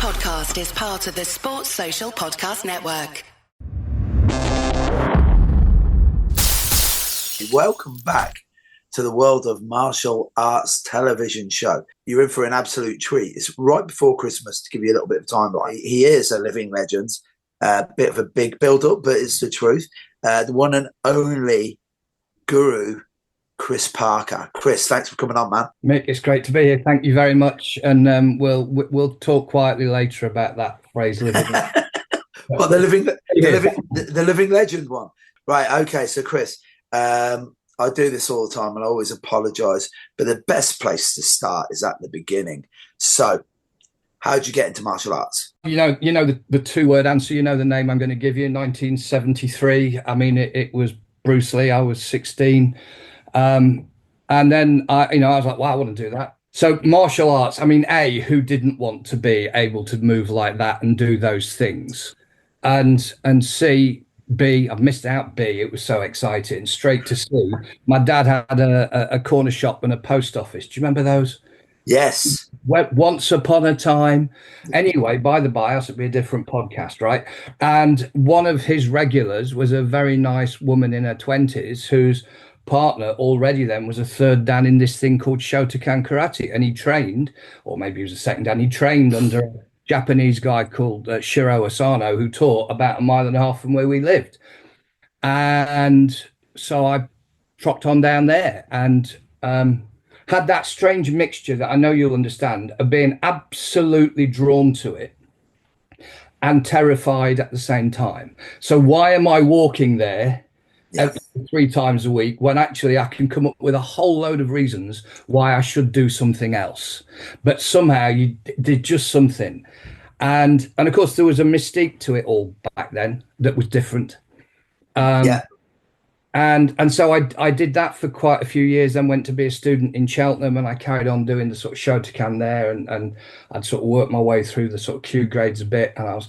podcast is part of the Sports Social Podcast Network. Welcome back to the world of martial arts television show. You're in for an absolute treat. It's right before Christmas to give you a little bit of timeline. He is a living legend, a bit of a big build-up, but it's the truth. The one and only guru, Chris Parker. Chris, thanks for coming on, man. Mick, it's great to be here. Thank you very much. And we'll talk quietly later about that phrase. Living. Well, the living legend one. Right. Okay. So, Chris, I do this all the time, and I always apologise, but the best place to start is at the beginning. So, how did you get into martial arts? You know the two-word answer. You know the name I'm going to give you. 1973. I mean, it was Bruce Lee. I was 16. And then I was like, wow, I want to do that. So martial arts, I mean, A, who didn't want to be able to move like that and do those things? And C, B, I've missed out B, it was so exciting. Straight to C. My dad had a corner shop and a post office. Do you remember those? Yes. Once upon a time. Anyway, by the by, this would be a different podcast, right? And one of his regulars was a very nice woman in her 20s whose partner already then was a third dan in this thing called Shotokan Karate, and he trained, or maybe he was a second dan, he trained under a Japanese guy called Shiro Asano, who taught about 1.5 miles from where we lived. And so I trocked on down there and had that strange mixture that I know you'll understand of being absolutely drawn to it and terrified at the same time. So why am I walking there? Yes. 3 times a week, when actually I can come up with a whole load of reasons why I should do something else, but somehow you did just something, and of course there was a mystique to it all back then that was different. And so I did that for quite a few years, then went to be a student in Cheltenham, and I carried on doing the sort of Shotokan there, and I'd sort of worked my way through the sort of Q grades a bit, and I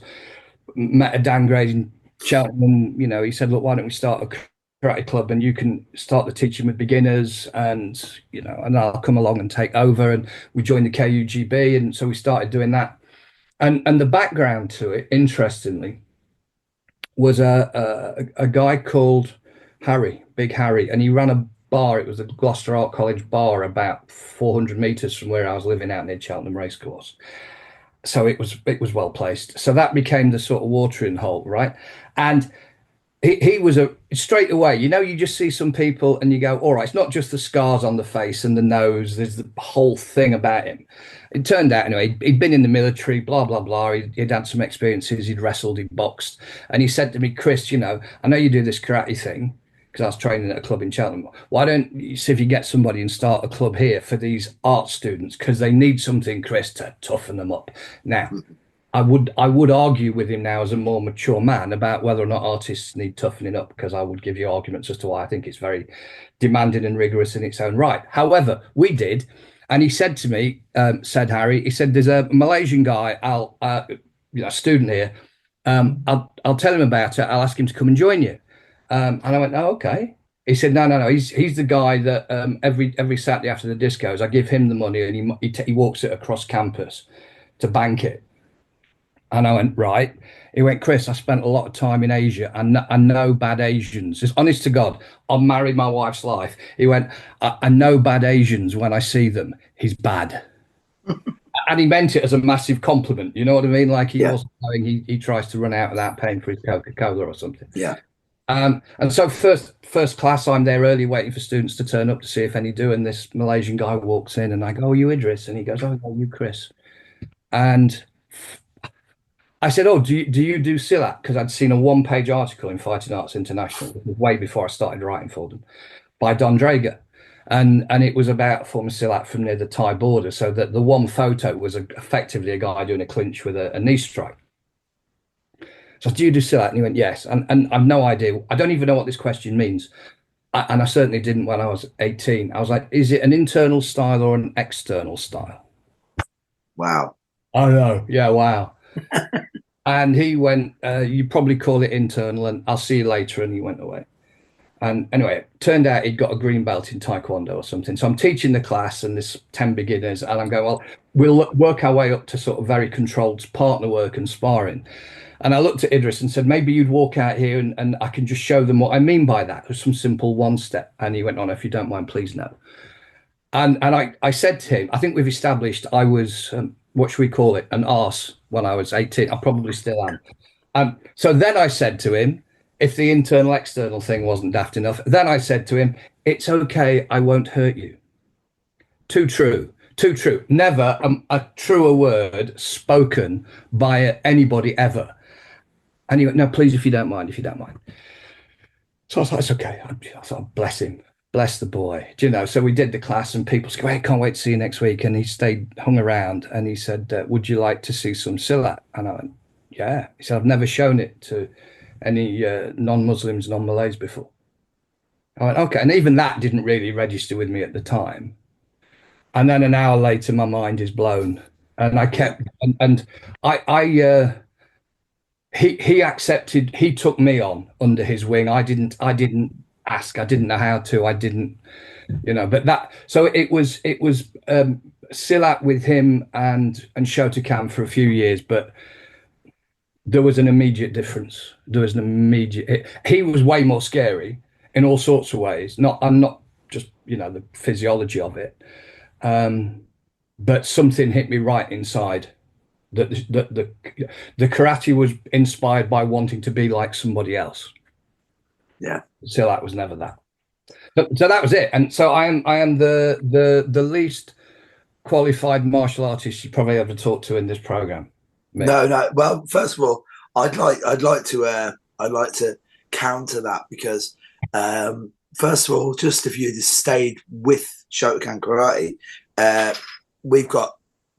met a Dan grade in Cheltenham. He said, look, why don't we start a karate club and you can start the teaching with beginners, and and I'll come along and take over. And we joined the KUGB, and so we started doing that. And the background to it, interestingly, was a guy called Harry, Big Harry, and he ran a bar. It was the Gloucester Art College bar, about 400 meters from where I was living out near Cheltenham Racecourse. So it was well placed. So that became the sort of watering hole, right? And he was straight away, you just see some people and you go, all right, it's not just the scars on the face and the nose, there's the whole thing about him. It turned out, anyway, he'd been in the military, blah, blah, blah. He'd had some experiences, he'd wrestled, he'd boxed. And he said to me, Chris, I know you do this karate thing, because I was training at a club in Cheltenham. Why don't you see if you get somebody and start a club here for these art students? Because they need something, Chris, to toughen them up. Now, I would argue with him now as a more mature man about whether or not artists need toughening up, because I would give you arguments as to why I think it's very demanding and rigorous in its own right. However, we did, and he said to me, said Harry, he said, there's a Malaysian guy, a student here, I'll tell him about it, I'll ask him to come and join you. And I went, oh, okay. He said, no, he's the guy that every Saturday after the discos, I give him the money and he walks it across campus to bank it. And I went, right. He went, Chris, I spent a lot of time in Asia and I know bad Asians. Just honest to God, I've married my wife's life. He went, I know bad Asians when I see them. He's bad. And he meant it as a massive compliment. You know what I mean? Like he wasn't knowing he tries to run out without paying for his Coca-Cola or something. Yeah. And so first class, I'm there early waiting for students to turn up to see if any do. And this Malaysian guy walks in and I go, oh, you Idris? And he goes, oh, no, you Chris. And I said, oh, do you do Silat? Because I'd seen a 1-page article in Fighting Arts International, way before I started writing for them, by Don Drager. And it was about former Silat from near the Thai border. So that the one photo was effectively a guy doing a clinch with a knee strike. So do you do Silat? And he went, yes. And I've no idea. I don't even know what this question means. And I certainly didn't when I was 18. I was like, is it an internal style or an external style? Wow. Oh, no. Yeah, wow. And he went, you probably call it internal and I'll see you later. And he went away. And anyway, it turned out he'd got a green belt in Taekwondo or something. So I'm teaching the class and there's 10 beginners, and I'm going, well, we'll work our way up to sort of very controlled partner work and sparring. And I looked at Idris and said, maybe you'd walk out here and I can just show them what I mean by that. There's some simple one step. And he went on, if you don't mind, please no. And I said to him, I think we've established I was, what should we call it, an arse when I was 18. I probably still am. So then I said to him, if the internal external thing wasn't daft enough, then I said to him, it's okay, I won't hurt you. Too true. Too true. Never a truer word spoken by anybody ever. And he went, no, please, if you don't mind, if you don't mind. So I was like, it's okay. I thought, bless him, bless the boy. Do you know? So we did the class, and people said, hey, can't wait to see you next week. And he stayed, hung around, and he said, would you like to see some Silat? And I went, yeah. He said, I've never shown it to any non-Muslims, non-Malays before. I went, okay. And even that didn't really register with me at the time. And then an hour later, my mind is blown. And I kept, and he accepted, he took me on under his wing. I didn't ask, I didn't know how to, I didn't, you know, but that, so it was Silat with him and Shotokan for a few years, but there was an immediate difference. There was an immediate, he was way more scary in all sorts of ways. I'm not just, you know, the physiology of it. But something hit me right inside that the karate was inspired by wanting to be like somebody else. Yeah. Silat was never that. So that was it. And so I am the least qualified martial artist you probably ever talked to in this program. No. Well, first of all, I'd like to counter that, because first of all, just if you'd stayed with Shotokan Karate, we've got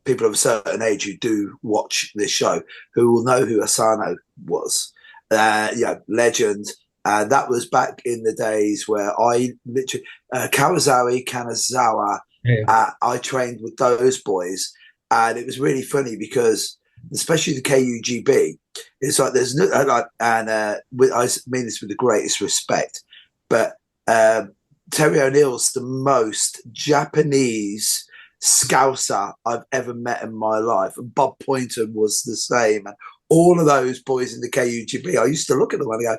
people of a certain age who do watch this show who will know who Asano was. Legend. That was back in the days where I literally Kanazawa. Yeah. I trained with those boys, and it was really funny because, especially the KUGB, it's like there's no I mean this with the greatest respect, but Terry O'Neill's the most Japanese Scouser I've ever met in my life, and Bob Poynton was the same, and all of those boys in the KUGB, I used to look at them and go,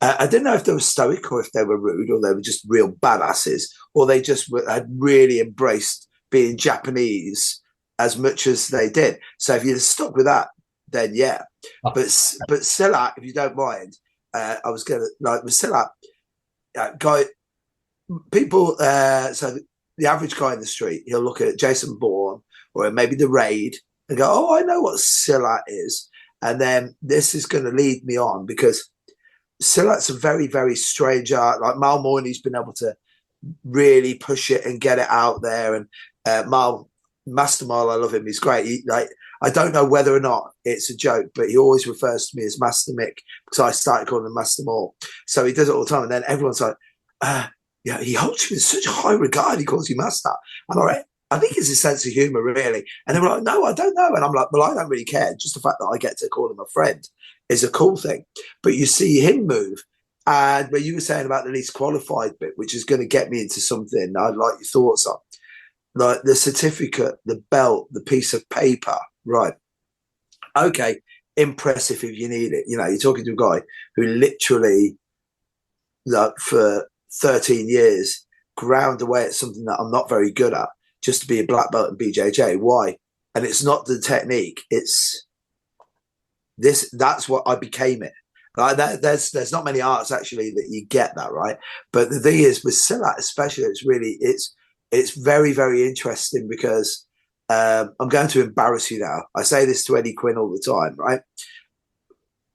I didn't know if they were stoic or if they were rude or they were just real badasses, or they just had really embraced being Japanese as much as they did. So if you'd stuck with that, then yeah. But Silat, if you don't mind, I was going to, like, with Silat, guy, people, so the average guy in the street, he'll look at Jason Bourne or maybe The Raid and go, oh, I know what Silat is. And then this is going to lead me on, because Silat's a very, very strange art. Like Mal Moyney's been able to really push it and get it out there. And Master Mal, I love him. He's great. I don't know whether or not it's a joke, but he always refers to me as Master Mick, because I started calling him Master Mal. So he does it all the time. And then everyone's like, he holds you in such high regard. He calls you Master. I'm all right. I think it's a sense of humor, really. And they were like, no, I don't know. And I'm like, well, I don't really care. Just the fact that I get to call him a friend is a cool thing. But you see him move. And where you were saying about the least qualified bit, which is going to get me into something I'd like your thoughts on. Like the certificate, the belt, the piece of paper, right? Okay, impressive if you need it. You know, you're talking to a guy who literally, like, for 13 years, ground away at something that I'm not very good at, just to be a black belt in BJJ. Why? And it's not the technique. It's this. That's what I became it. Like that, there's not many arts actually that you get that, right? But the thing is, with Silat especially, it's very, very interesting, because I'm going to embarrass you now. I say this to Eddie Quinn all the time, right?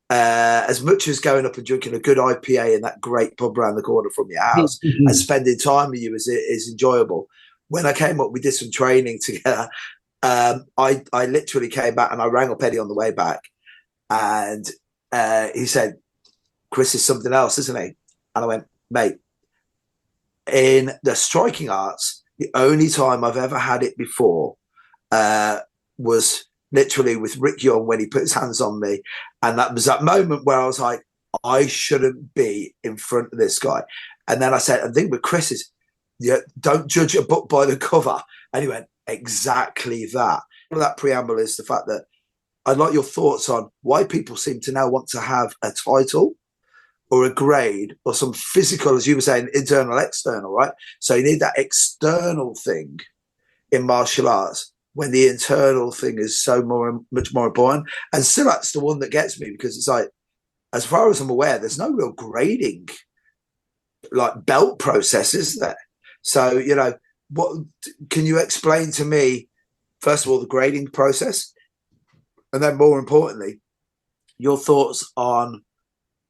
As much as going up and drinking a good IPA in that great pub around the corner from your house and spending time with you is enjoyable. When I came up, we did some training together. I literally came back and I rang up Eddie on the way back, and he said, Chris is something else, isn't he? And I went, mate, in the striking arts, the only time I've ever had it before was literally with Rick Young, when he put his hands on me. And that was that moment where I was like, I shouldn't be in front of this guy. And then I said, I think with Chris is, yeah, don't judge a book by the cover. And he went, exactly that. That preamble is the fact that I'd like your thoughts on why people seem to now want to have a title or a grade or some physical, as you were saying, internal, external, right? So you need that external thing in martial arts when the internal thing is so much more important. And Silat's the one that gets me, because it's like, as far as I'm aware, there's no real grading, like belt process, is there? So, you know, what can you explain to me, first of all, the grading process? And then more importantly, your thoughts on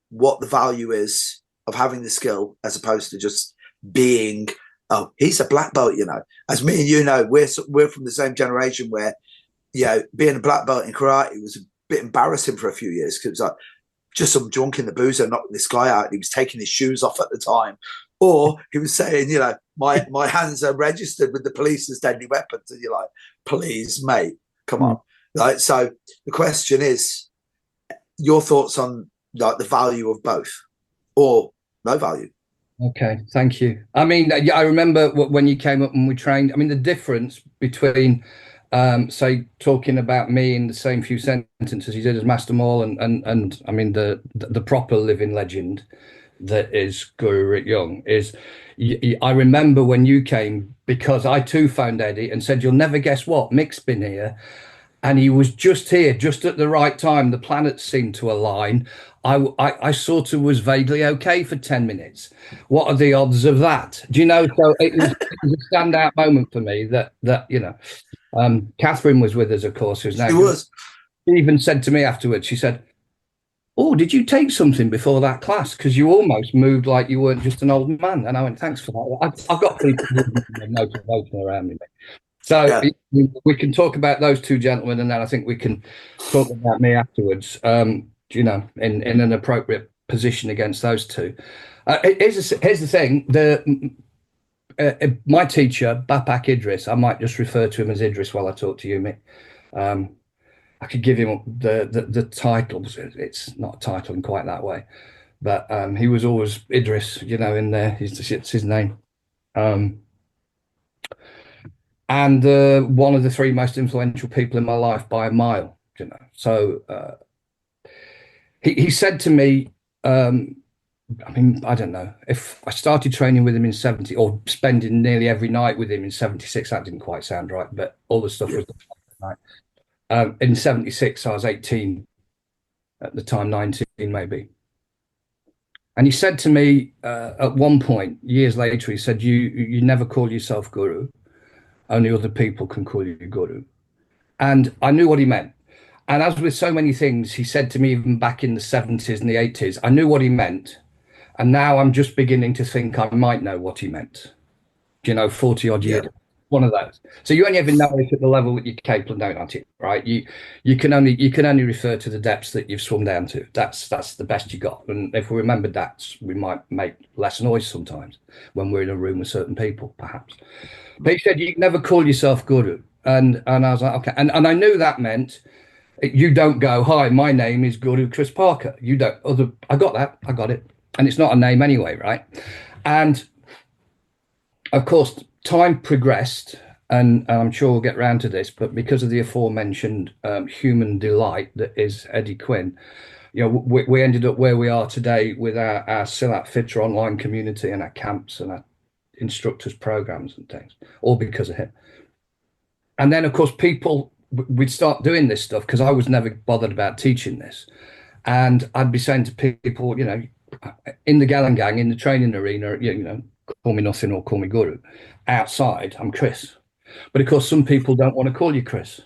what the value is of having the skill as opposed to just being, oh, he's a black belt, you know. As me and you know, we're from the same generation where, you know, being a black belt in karate was a bit embarrassing for a few years, because it was like just some drunk in the boozer knocking this guy out. He was taking his shoes off at the time. Or he was saying, you know, my hands are registered with the police as deadly weapons. And you're like, please, mate, come on. Right. So the question is, your thoughts on like the value of both, or no value? Okay, thank you. I mean, I remember when you came up and we trained. I mean, the difference between, say, talking about me in the same few sentences he did as Master Maul, and I mean the proper living legend that is Guru Rick Young is. I remember when you came, because I too found Eddie and said, "You'll never guess what, Mick's been here." And he was just here, just at the right time. The planets seemed to align. I sort of was vaguely okay for 10 minutes. What are the odds of that? Do you know? So it was a standout moment for me that you know, Catherine was with us, of course, who's now. She was. She even said to me afterwards, she said, "Oh, did you take something before that class? Because you almost moved like you weren't just an old man." And I went, "Thanks for that." I've got people motivating around me. So yeah, we can talk about those two gentlemen, and then I think we can talk about me afterwards, you know, in an appropriate position against those two. Here's the thing. My teacher, Bapak Idris, I might just refer to him as Idris while I talk to you, Mick. I could give him the titles. It's not a title in quite that way, but he was always Idris, you know, in there. It's his name. And one of the three most influential people in my life by a mile, you know. So he said to me, I mean, I don't know, if I started training with him in 70 or spending nearly every night with him in 76, that didn't quite sound right, but all the stuff was right. In 76, I was 18 at the time, 19 maybe. And he said to me at one point, years later, he said, you never call yourself guru. Only other people can call you guru. And I knew what he meant. And as with so many things, he said to me, even back in the 70s and the 80s, I knew what he meant. And now I'm just beginning to think I might know what he meant. You know, 40 odd years, one of those. So you only ever know it at the level that you're capable of knowing, aren't you? Right? You can only refer to the depths that you've swum down to. That's the best you got. And if we remembered that, we might make less noise sometimes when we're in a room with certain people, perhaps. But he said, you can never call yourself guru. And I was like, okay. And I knew that meant you don't go, hi, my name is Guru Chris Parker. You don't. I got that. I got it. And it's not a name anyway, right? And of course, time progressed, and I'm sure we'll get round to this, but because of the aforementioned human delight that is Eddie Quinn, you know, we ended up where we are today with our Silat Fitter online community and our camps and our instructors programs and things, all because of him. And then of course we'd start doing this stuff because I was never bothered about teaching this, and I'd be saying to people, you know, in the Galangang, in the training arena, you know, call me nothing or call me guru. Outside, I'm Chris. But of course some people don't want to call you Chris,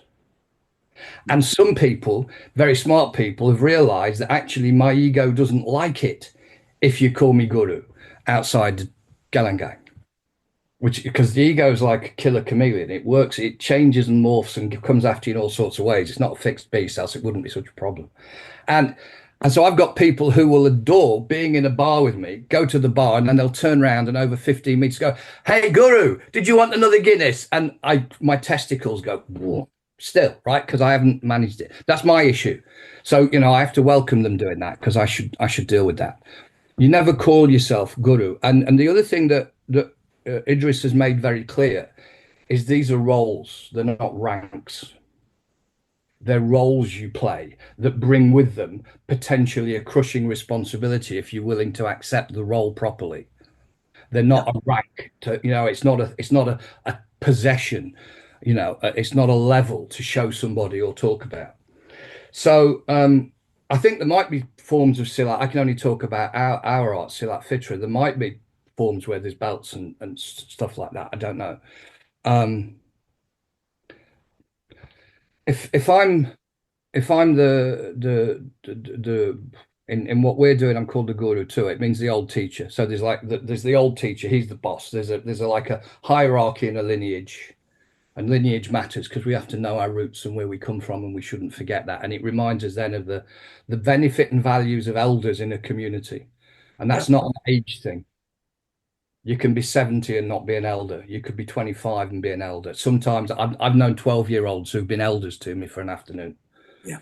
and some people, very smart people, have realized that actually my ego doesn't like it if you call me guru outside the Galangang. Which, because the ego is like a killer chameleon, it works, it changes and morphs and comes after you in all sorts of ways. It's not a fixed beast, else it wouldn't be such a problem. And so I've got people who will adore being in a bar with me, go to the bar, and then they'll turn around and over 15 minutes go, "Hey, Guru, did you want another Guinness?" And my testicles go, whoa, still, right? Because I haven't managed it. That's my issue. So, you know, I have to welcome them doing that, because I should deal with that. You never call yourself guru. And the other thing that Idris has made very clear is these are roles. They're not ranks. They're roles you play that bring with them potentially a crushing responsibility if you're willing to accept the role properly. They're not a rank to, it's not a possession, it's not a level to show somebody or talk about. So I think there might be forms of Silat. I can only talk about our art, Silat Fitra. There might be forms where there's belts and stuff like that. I don't know. If I'm the in what we're doing, I'm called the guru too. It means the old teacher. So there's the old teacher. He's the boss. There's like a hierarchy and a lineage. And lineage matters because we have to know our roots and where we come from, and we shouldn't forget that. And it reminds us then of the benefit and values of elders in a community. And that's not an age thing. You can be 70 and not be an elder. You could be 25 and be an elder. Sometimes I've known 12-year-olds who've been elders to me for an afternoon. Yeah.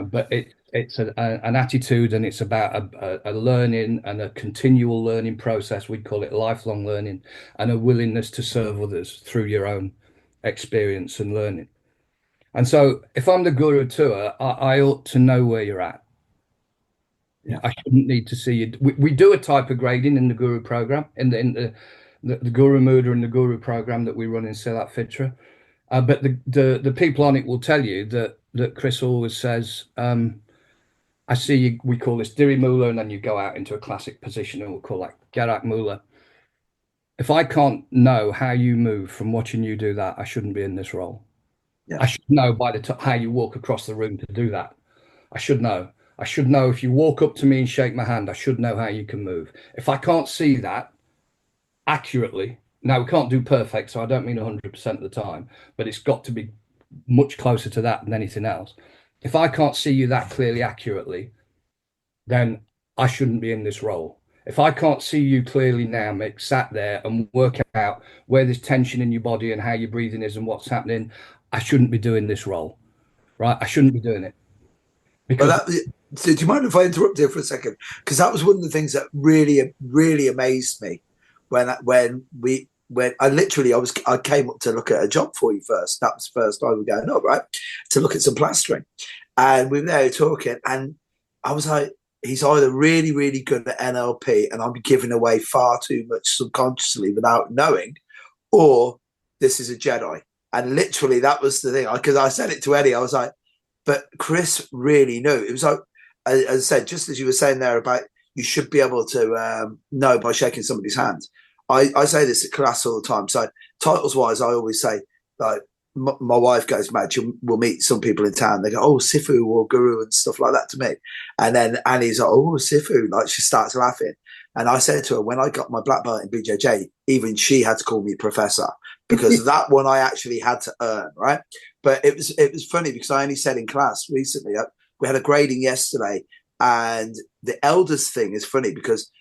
But it's an attitude, and it's about a learning and a continual learning process. We'd call it lifelong learning, and a willingness to serve others through your own experience and learning. And so if I'm the guru tour, I ought to know where you're at. Yeah. I shouldn't need to see you. We do a type of grading in the guru program, in the Guru Muda and the guru program that we run in Silat Fitra. But the people on it will tell you that Chris always says, I see you, we call this Diri Mula, and then you go out into a classic position, and we'll call that Gerak Mula. If I can't know how you move from watching you do that, I shouldn't be in this role. Yeah. I should know by how you walk across the room to do that. I should know. I should know if you walk up to me and shake my hand, I should know how you can move. If I can't see that accurately, now we can't do perfect, so I don't mean 100% of the time, but it's got to be much closer to that than anything else. If I can't see you that clearly, accurately, then I shouldn't be in this role. If I can't see you clearly now, Mick, sat there and work out where there's tension in your body and how your breathing is and what's happening, I shouldn't be doing this role, right? I shouldn't be doing it. Because so do you mind if I interrupt here for a second? Because that was one of the things that really, really amazed me when I came up to look at a job for you first. That was the first time we were going up, right? To look at some plastering. And we were there talking, and I was like, he's either really, really good at NLP and I'm giving away far too much subconsciously without knowing, or this is a Jedi. And literally that was the thing. Because I said it to Eddie, I was like, but Chris really knew. It was like, as I said, just as you were saying there about you should be able to know by shaking somebody's hand. I say this at class all the time. So titles-wise, I always say, like, my wife goes mad. We'll meet some people in town. They go, oh, Sifu or Guru and stuff like that to me. And then Annie's like, oh, Sifu. Like, she starts laughing. And I said to her, when I got my black belt in BJJ, even she had to call me professor, because that one I actually had to earn, right? But it was funny because I only said in class recently, we had a grading yesterday, and the elders thing is funny because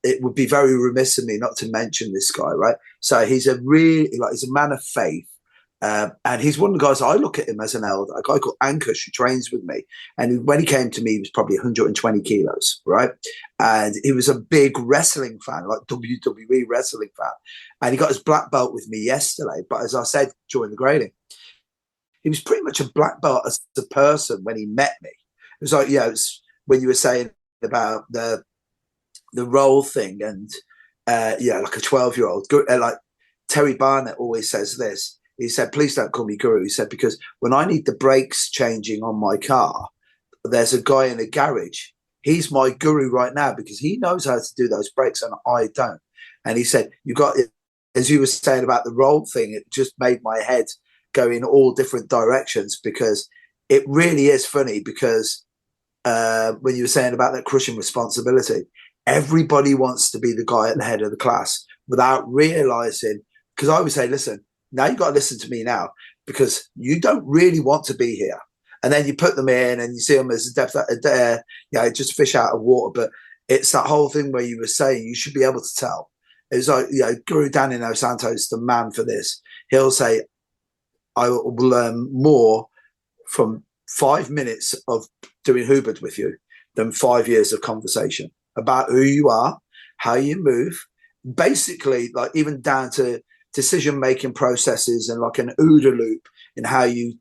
it would be very remiss of me not to mention this guy, right? So he's he's a man of faith. And he's one of the guys, I look at him as an elder, a guy called Ankush who trains with me. And when he came to me, he was probably 120 kilos, right? And he was a big wrestling fan, like WWE wrestling fan. And he got his black belt with me yesterday. But as I said during the grading, he was pretty much a black belt as a person when he met me. It was like, it's when you were saying about the role thing and, like a 12-year-old, like Terry Barnett always says this. He said, please don't call me Guru. He said, because when I need the brakes changing on my car, there's a guy in a garage. He's my guru right now because he knows how to do those brakes and I don't. And he said, as you were saying about the role thing, it just made my head go in all different directions, because it really is funny because when you were saying about that crushing responsibility, everybody wants to be the guy at the head of the class without realizing, because I always say, listen, now you've got to listen to me now, because you don't really want to be here. And then you put them in and you see them as just fish out of water. But it's that whole thing where you were saying you should be able to tell. It's like, Guru Danilo Santos, the man for this. He'll say, I will learn more from 5 minutes of doing Hubert with you than 5 years of conversation about who you are, how you move, basically, like even down to decision-making processes and like an OODA loop in how you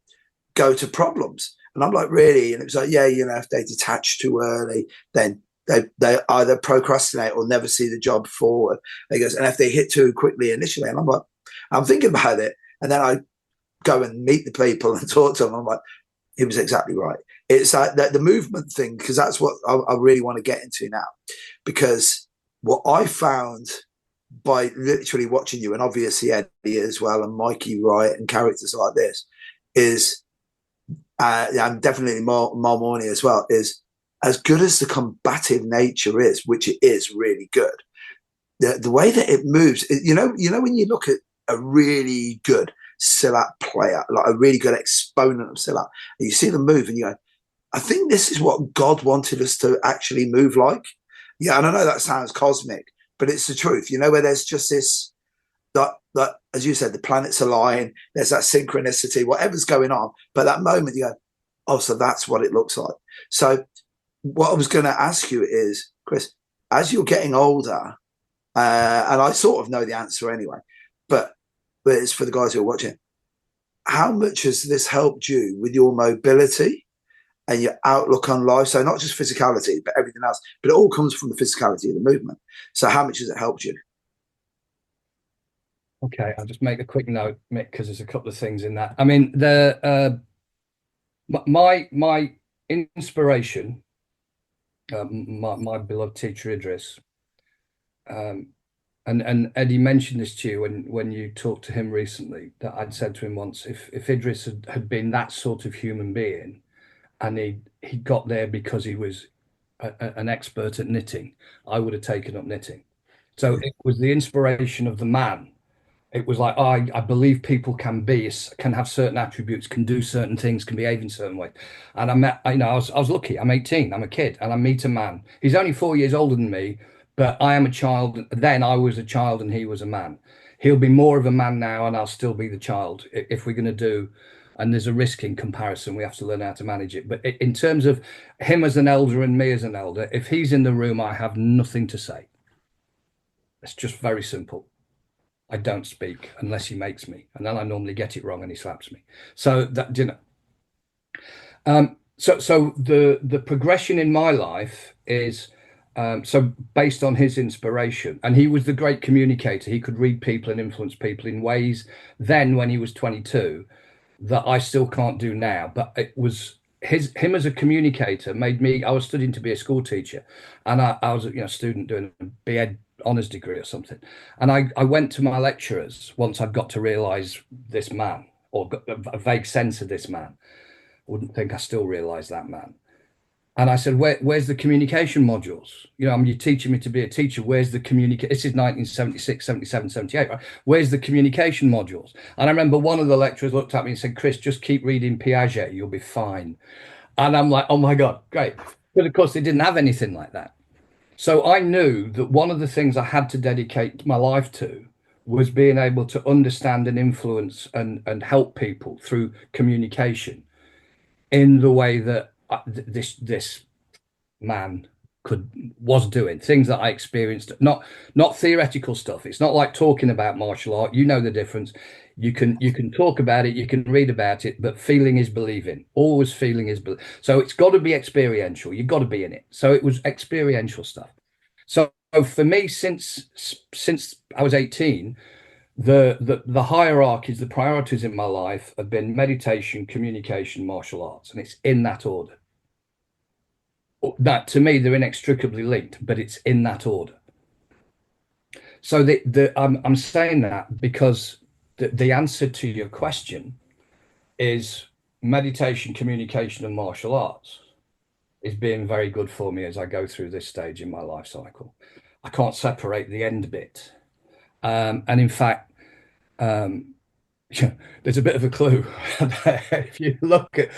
go to problems. And I'm like, really? And it was like, yeah, if they detach too early, then they either procrastinate or never see the job forward. He goes, and if they hit too quickly initially, and I'm like, I'm thinking about it. And then I go and meet the people and talk to them. I'm like, he was exactly right. It's like the movement thing, because that's what I really want to get into now. Because what I found by literally watching you, and obviously Eddie as well, and Mikey Wright and characters like this, is, and definitely Morning as well, is as good as the combative nature is, which it is really good. The way that it moves, when you look at a really good Silat player, like a really good exponent of Silat, and you see them move and you go, I think this is what God wanted us to actually move like. Yeah, and I know that sounds cosmic, but it's the truth, where there's just this, that as you said, the planets align, there's that synchronicity, whatever's going on. But that moment you go, oh, so that's what it looks like. So what I was going to ask you is, Chris, as you're getting older, and I sort of know the answer anyway, but it's for the guys who are watching, how much has this helped you with your mobility and your outlook on life? So not just physicality, but everything else, but it all comes from the physicality of the movement. So how much has it helped you? Okay, I'll just make a quick note, Mick, because there's a couple of things in that. I mean, my inspiration, my beloved teacher Idris, and Eddie mentioned this to you when you talked to him recently, that I'd said to him once, if Idris had been that sort of human being, and he got there because he was an expert at knitting, I would have taken up knitting. So it was the inspiration of the man. It was like, oh, I believe people can have certain attributes, can do certain things, can behave in certain ways. And I was lucky. I'm 18, I'm a kid, and I meet a man. He's only 4 years older than me, but I am a child. Then I was a child and he was a man. He'll be more of a man now, and I'll still be the child. If we're going to do, and there's a risk in comparison, we have to learn how to manage it. But in terms of him as an elder and me as an elder, if he's in the room, I have nothing to say. It's just very simple. I don't speak unless he makes me, and then I normally get it wrong and he slaps me. So that, so the progression in my life is, so based on his inspiration, and he was the great communicator. He could read people and influence people in ways then, when he was 22, that I still can't do now. But it was him as a communicator made me. I was studying to be a school teacher, and I was a student doing a B.Ed honours degree or something, and I went to my lecturers once I'd got to realise this man, or got a vague sense of this man. I wouldn't think I still realise that man. And I said, where's the communication modules? You're teaching me to be a teacher. Where's the communication? This is 1976, 77, 78, right? Where's the communication modules? And I remember one of the lecturers looked at me and said, Chris, just keep reading Piaget. You'll be fine. And I'm like, oh my God, great. But of course, they didn't have anything like that. So I knew that one of the things I had to dedicate my life to was being able to understand and influence and help people through communication in the way that this man was doing, things that I experienced, not theoretical stuff. It's not like talking about martial art. You know the difference. You can talk about it, you can read about it, but feeling is believing. Always feeling is believing. So it's got to be experiential. You've got to be in it. So it was experiential stuff. So for me, since I was 18, the hierarchies, the priorities in my life have been meditation, communication, martial arts, and it's in that order. That, to me, they're inextricably linked, but it's in that order. So I'm saying that because the answer to your question is meditation, communication, and martial arts is being very good for me as I go through this stage in my life cycle. I can't separate the end bit. And in fact, there's a bit of a clue. If you look at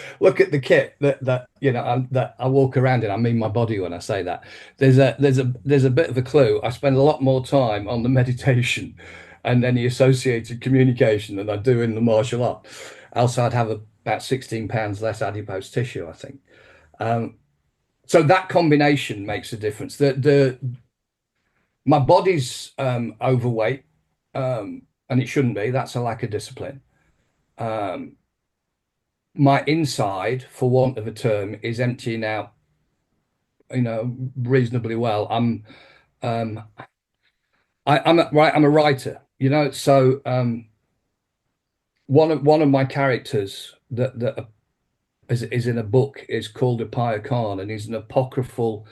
the kit that that I walk around in, I mean my body when I say that. There's a bit of a clue. I spend a lot more time on the meditation and then the associated communication than I do in the martial art. Else I'd have about 16 pounds less adipose tissue, I think. So that combination makes a difference. My body's overweight, and it shouldn't be. That's a lack of discipline. My inside, for want of a term, is emptying out, reasonably well. Um, I'm a writer, so one of my characters that is in a book is called Upaya Khan, and he's an apocryphal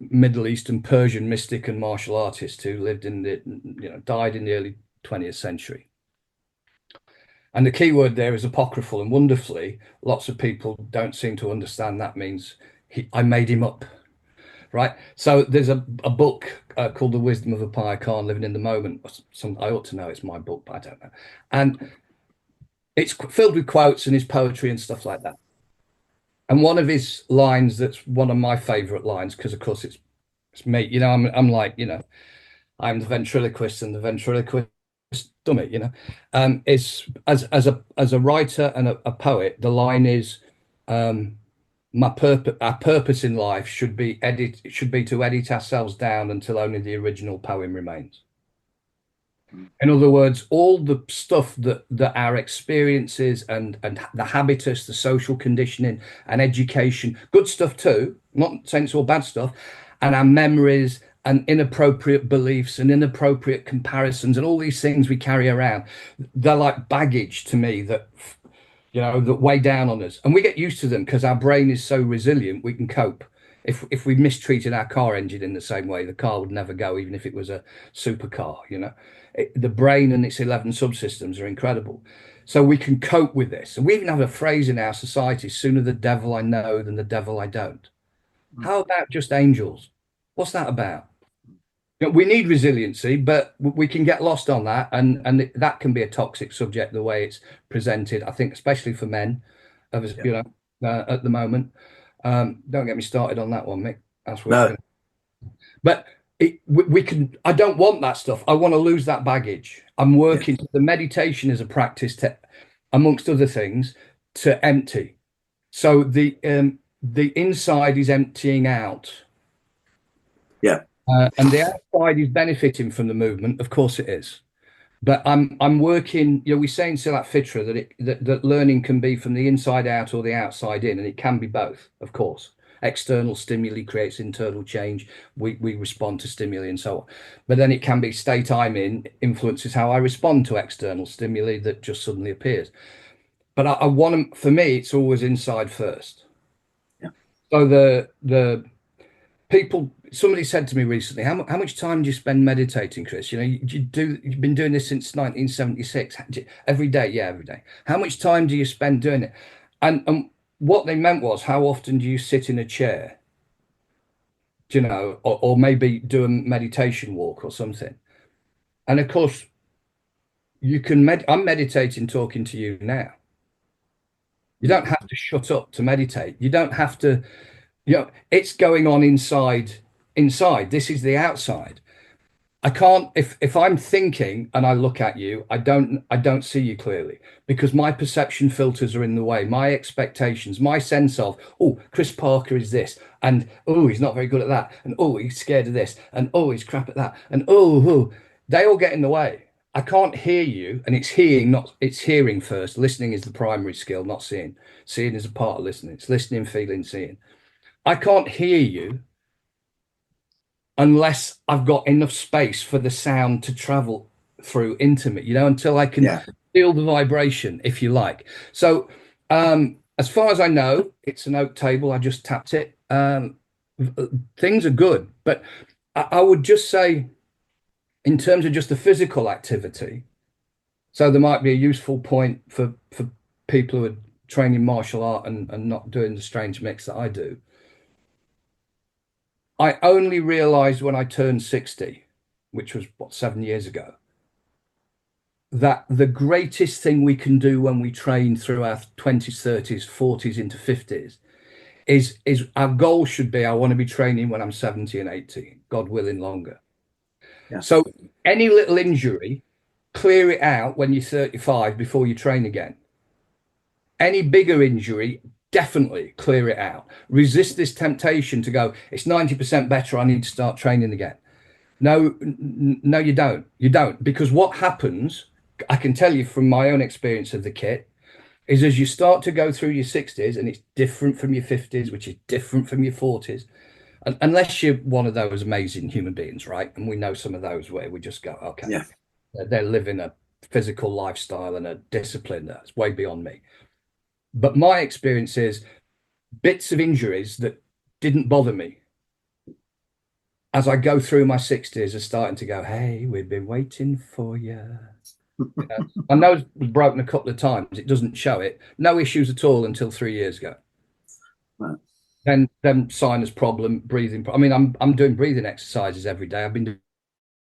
Middle Eastern Persian mystic and martial artist who lived died in the early 20th century. And the key word there is apocryphal, and wonderfully, lots of people don't seem to understand that means I made him up, right? So there's a book called The Wisdom of Upaya Khan, Living in the Moment. I ought to know it's my book, but I don't know. And it's filled with quotes and his poetry and stuff like that. And one of his lines that's one of my favorite lines, because of course it's me, I'm like, I'm the ventriloquist and the ventriloquist dummy, is as a writer and a poet, the line is our purpose in life should be to edit ourselves down until only the original poem remains. In other words, all the stuff that our experiences and the habitus, the social conditioning and education, good stuff too, not saying it's all bad stuff, and our memories and inappropriate beliefs and inappropriate comparisons and all these things we carry around, they're like baggage to me that weigh down on us. And we get used to them because our brain is so resilient, we can cope. If we mistreated our car engine in the same way, the car would never go, even if it was a supercar, the brain and its 11 subsystems are incredible. So we can cope with this. And we even have a phrase in our society, sooner the devil I know than the devil I don't. How about just angels? What's that about? We need resiliency, but we can get lost on that. And that can be a toxic subject, the way it's presented, I think, especially for men, at the moment. Don't get me started on that one, Mick. That's what. No. But we can. I don't want that stuff. I want to lose that baggage. I'm working. Yeah. The meditation is a practice to, amongst other things, to empty. So the inside is emptying out. Yeah. And the outside is benefiting from the movement. Of course, it is. But I'm working. We say in Silat Fitra that learning can be from the inside out or the outside in, and it can be both. Of course, external stimuli creates internal change. We respond to stimuli and so on. But then it can be state I'm in influences how I respond to external stimuli that just suddenly appears. But I want to. For me, it's always inside first. Yeah. So the people. Somebody said to me recently, how much time do you spend meditating, Chris? You've been doing this since 1976. Every day? Yeah, every day. How much time do you spend doing it? And what they meant was, how often do you sit in a chair? Or maybe do a meditation walk or something. And of course, you can I'm meditating talking to you now. You don't have to shut up to meditate. You don't have to, it's going on inside. This is the outside. I can't, if I'm thinking and I look at you, I don't see you clearly because my perception filters are in the way. My expectations, my sense of, oh, Chris Parker is this, and oh, he's not very good at that, and oh, he's scared of this, and oh, he's crap at that, and oh, they all get in the way. I can't hear you, and it's hearing first. Listening is the primary skill, not seeing. Seeing is a part of listening. It's listening, feeling, seeing. I can't hear you unless I've got enough space for the sound to travel through into me, until I can feel the vibration, if you like. So as far as I know, it's an oak table. I just tapped it. Things are good. But I would just say, in terms of just the physical activity, so there might be a useful point for people who are training martial art and not doing the strange mix that I do. I only realized when I turned 60, which was 7 years ago, that the greatest thing we can do when we train through our 20s, 30s, 40s into 50s is our goal should be, I want to be training when I'm 70 and 80, God willing, longer. Yeah. So any little injury, clear it out when you're 35 before you train again. Any bigger injury, definitely clear it out. Resist this temptation to go, it's 90% better, I need to start training again. No, no, you don't. You don't. Because what happens, I can tell you from my own experience of the kit, is as you start to go through your 60s, and it's different from your 50s, which is different from your 40s, unless you're one of those amazing human beings, right? And we know some of those where we just go, okay, Yeah. they're living a physical lifestyle and a discipline that's way beyond me. But my experience is bits of injuries that didn't bother me as I go through my 60s are starting to go, hey, we've been waiting for you. My nose was broken a couple of times. It doesn't show it. No issues at all until 3 years ago. Right. Then sinus problem, breathing. I mean, I'm doing breathing exercises every day. I've been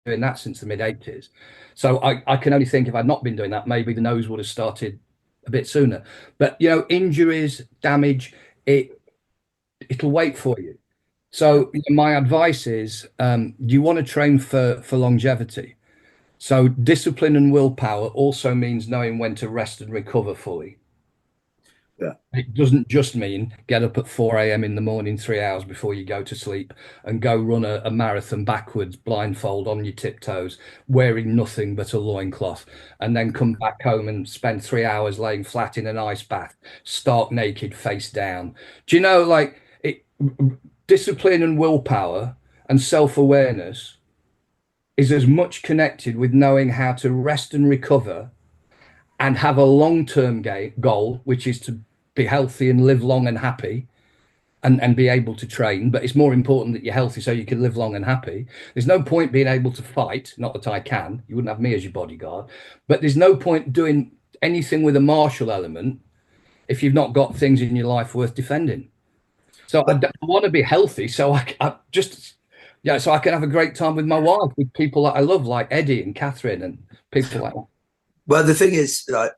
doing that since the mid-80s. So I can only think if I'd not been doing that, maybe the nose would have started a bit sooner. But, you know, injuries, damage, it'll wait for you. So my advice is you want to train for longevity. So discipline and willpower also means knowing when to rest and recover fully. Yeah. It doesn't just mean get up at 4 a.m. in the morning, 3 hours before you go to sleep, and go run a marathon backwards, blindfold on your tiptoes, wearing nothing but a loincloth, and then come back home and spend 3 hours laying flat in an ice bath, stark naked, face down. Do you know, like, discipline and willpower and self-awareness is as much connected with knowing how to rest and recover and have a long-term goal, which is to be healthy and live long and happy and be able to train. But it's more important that you're healthy so you can live long and happy. There's no point being able to fight, not that I can, you wouldn't have me as your bodyguard, but there's no point doing anything with a martial element if you've not got things in your life worth defending. So I want to be healthy, so I just, yeah, so I can have a great time with my wife, with people that I love, like Eddie and Catherine and people like that. Well, the thing is, like,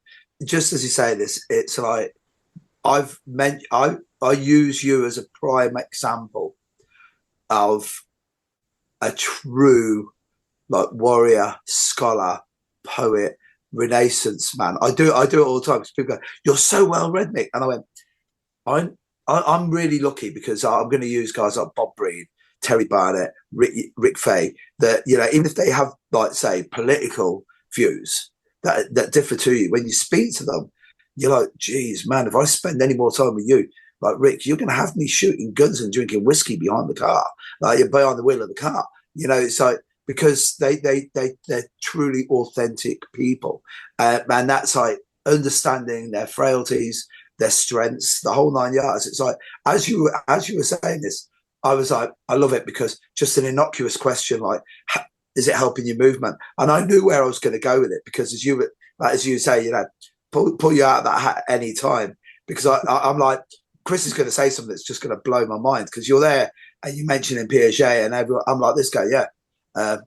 just as you say this, it's like I use you as a prime example of a true, like, warrior, scholar, poet, Renaissance man. I do it all the time because people go, "You're so well read, Nick," and I went, I'm really lucky because I'm going to use guys like Bob Breen, Terry Barnett, Rick Fay, that, you know, even if they have, like, say, political views that differ to you, when you speak to them, you're like, geez, man, if I spend any more time with you, like, Rick, you're going to have me shooting guns and drinking whiskey behind the car, like you're behind the wheel of the car. You know, it's like, because they're truly authentic people. And that's like understanding their frailties, their strengths, the whole 9 yards. It's like, as you were saying this, I was like, I love it, because just an innocuous question like, is it helping your movement? And I knew where I was going to go with it, because as you say, you know, pull you out of that hat any time, because I'm like, Chris is going to say something that's just going to blow my mind, because you're there and you mentioning Piaget and everyone. I'm like, this guy, yeah.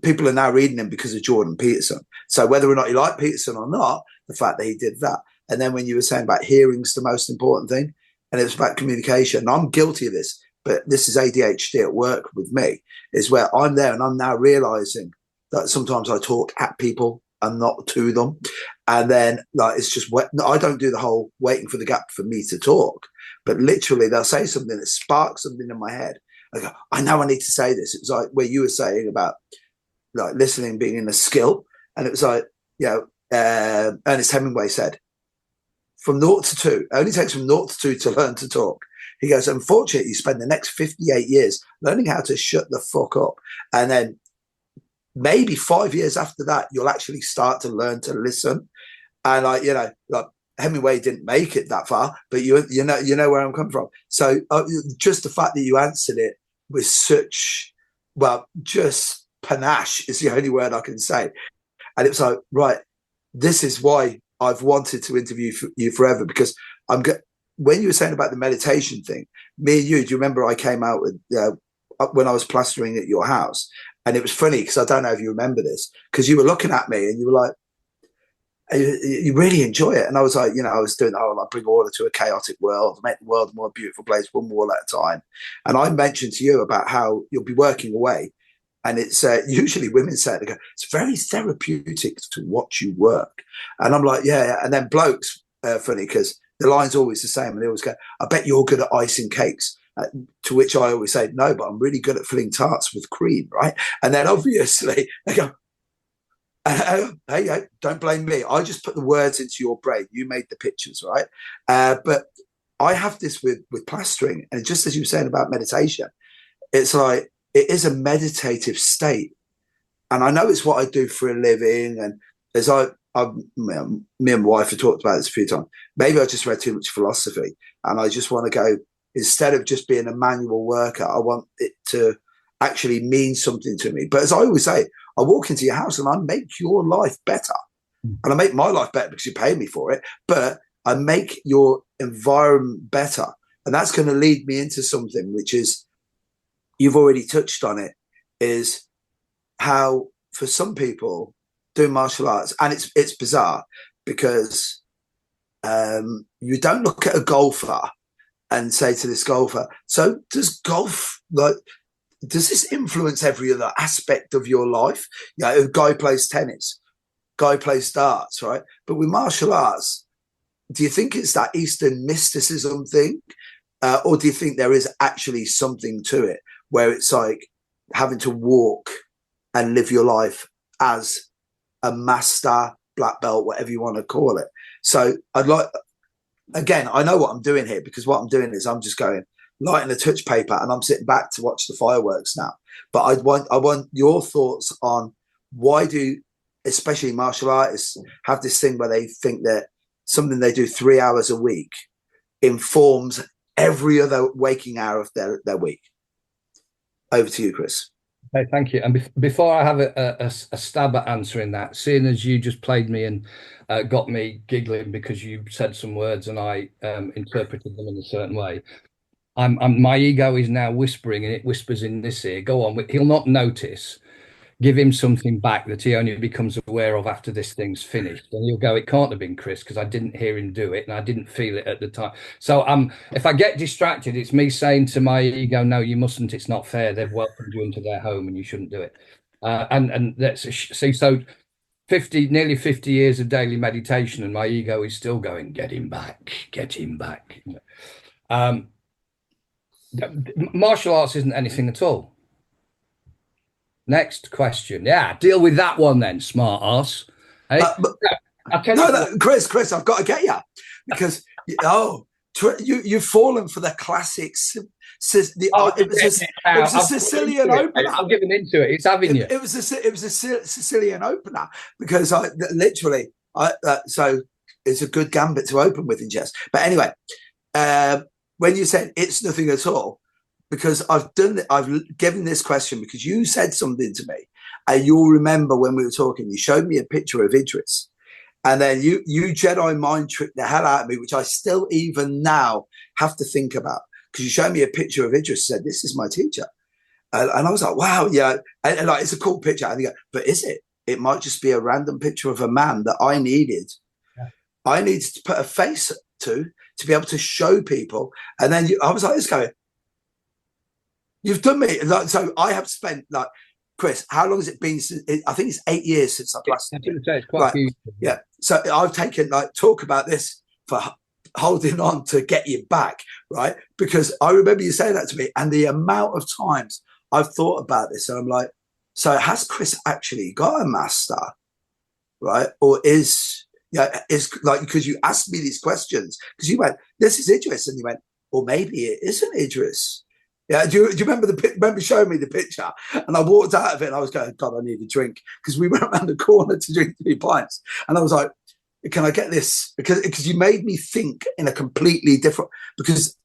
People are now reading him because of Jordan Peterson. So whether or not you like Peterson or not, the fact that he did that. And then when you were saying about hearing's the most important thing, and it was about communication, and I'm guilty of this, but this is ADHD at work with me, is where I'm there and I'm now realizing that sometimes I talk at people and not to them. And then, like, it's just, I don't do the whole waiting for the gap for me to talk, but literally they'll say something that sparks something in my head. I go, I know I need to say this. It was like where you were saying about, like, listening being in a skill. And it was like, you know, Ernest Hemingway said, from 0 to 2, it only takes from 0 to 2 to learn to talk. He goes, unfortunately, you spend the next 58 years learning how to shut the fuck up. And then maybe 5 years after that, you'll actually start to learn to listen. And, like, you know, like, Hemingway didn't make it that far, but you know where I'm coming from. So just the fact that you answered it with such, well, just panache is the only word I can say. And it was like, right, this is why I've wanted to interview you forever, because when you were saying about the meditation thing, me and you, do you remember I came out with, when I was plastering at your house? And it was funny, because I don't know if you remember this, because you were looking at me and you were like, you really enjoy it. And I was like, you know, I was doing the whole, I bring order to a chaotic world, make the world a more beautiful place, one wall at a time. And I mentioned to you about how you'll be working away. And it's usually women say it, they go, it's very therapeutic to watch you work. And I'm like, yeah. And then blokes, funny, because the line's always the same. And they always go, I bet you're good at icing cakes. To which I always say, no, but I'm really good at filling tarts with cream, right? And then obviously they go, hey, don't blame me. I just put the words into your brain. You made the pictures, right? But I have this with plastering. And just as you were saying about meditation, it's like, it is a meditative state. And I know it's what I do for a living. And as me and my wife have talked about this a few times, maybe I just read too much philosophy. And I just want to go, instead of just being a manual worker, I want it to actually mean something to me. But as I always say, I walk into your house and I make your life better. And I make my life better because you pay me for it. But I make your environment better. And that's going to lead me into something which is, you've already touched on it, is how for some people doing martial arts, and it's bizarre because you don't look at a golfer and say to this golfer, so does golf, like, does this influence every other aspect of your life? You know, a guy plays tennis, guy plays darts, right? But with martial arts, do you think it's that Eastern mysticism thing? Or do you think there is actually something to it where it's like having to walk and live your life as a master, black belt, whatever you want to call it? So I'd like, again, I know what I'm doing here, because what I'm doing is I'm just going, lighting a touch paper, and I'm sitting back to watch the fireworks now. But I want your thoughts on, why do especially martial artists have this thing where they think that something they do 3 hours a week informs every other waking hour of their week? Over to you, Chris. Okay, thank you. And before I have a stab at answering that, seeing as you just played me and got me giggling because you said some words and I interpreted them in a certain way, my ego is now whispering, and it whispers in this ear, go on. He'll not notice. Give him something back that he only becomes aware of after this thing's finished. And he'll go, it can't have been Chris, because I didn't hear him do it and I didn't feel it at the time. So if I get distracted, it's me saying to my ego, no, you mustn't. It's not fair. They've welcomed you into their home and you shouldn't do it. And that's see, so nearly 50 years of daily meditation, and my ego is still going, get him back, get him back. Martial arts isn't anything at all. Next question. Yeah, deal with that one then, smart ass. Hey? Chris, I've got to get you, because you've fallen for the classics. It was a Sicilian opener. I'm giving into it. It's having you. It was a Sicilian opener, because I literally so it's a good gambit to open with in chess. But anyway, when you said it's nothing at all, because I've given this question because you said something to me, and you'll remember when we were talking, you showed me a picture of Idris, and then you Jedi mind tricked the hell out of me, which I still even now have to think about, because you showed me a picture of Idris, said, this is my teacher. And I was like, wow, yeah. And like, it's a cool picture. And you go, but is it? It might just be a random picture of a man that I needed. Yeah. I needed to put a face to be able to show people. And then I was like, this guy, you've done me. Like, so I have spent, like, Chris, how long has it been since? I think it's 8 years since I've last. It's quite a few. Yeah. So I've taken, like, talk about this for holding on to get you back, right? Because I remember you saying that to me, and the amount of times I've thought about this, and I'm like, so has Chris actually got a master, right? Or is like, because you asked me these questions, because you went, this is Idris, and you went, or maybe it isn't Idris. Yeah, do you remember showing me the picture? And I walked out of it and I was going, God, I need a drink, because we went around the corner to drink 3 pints, and I was like, can I get this? Because you made me think in a completely different, because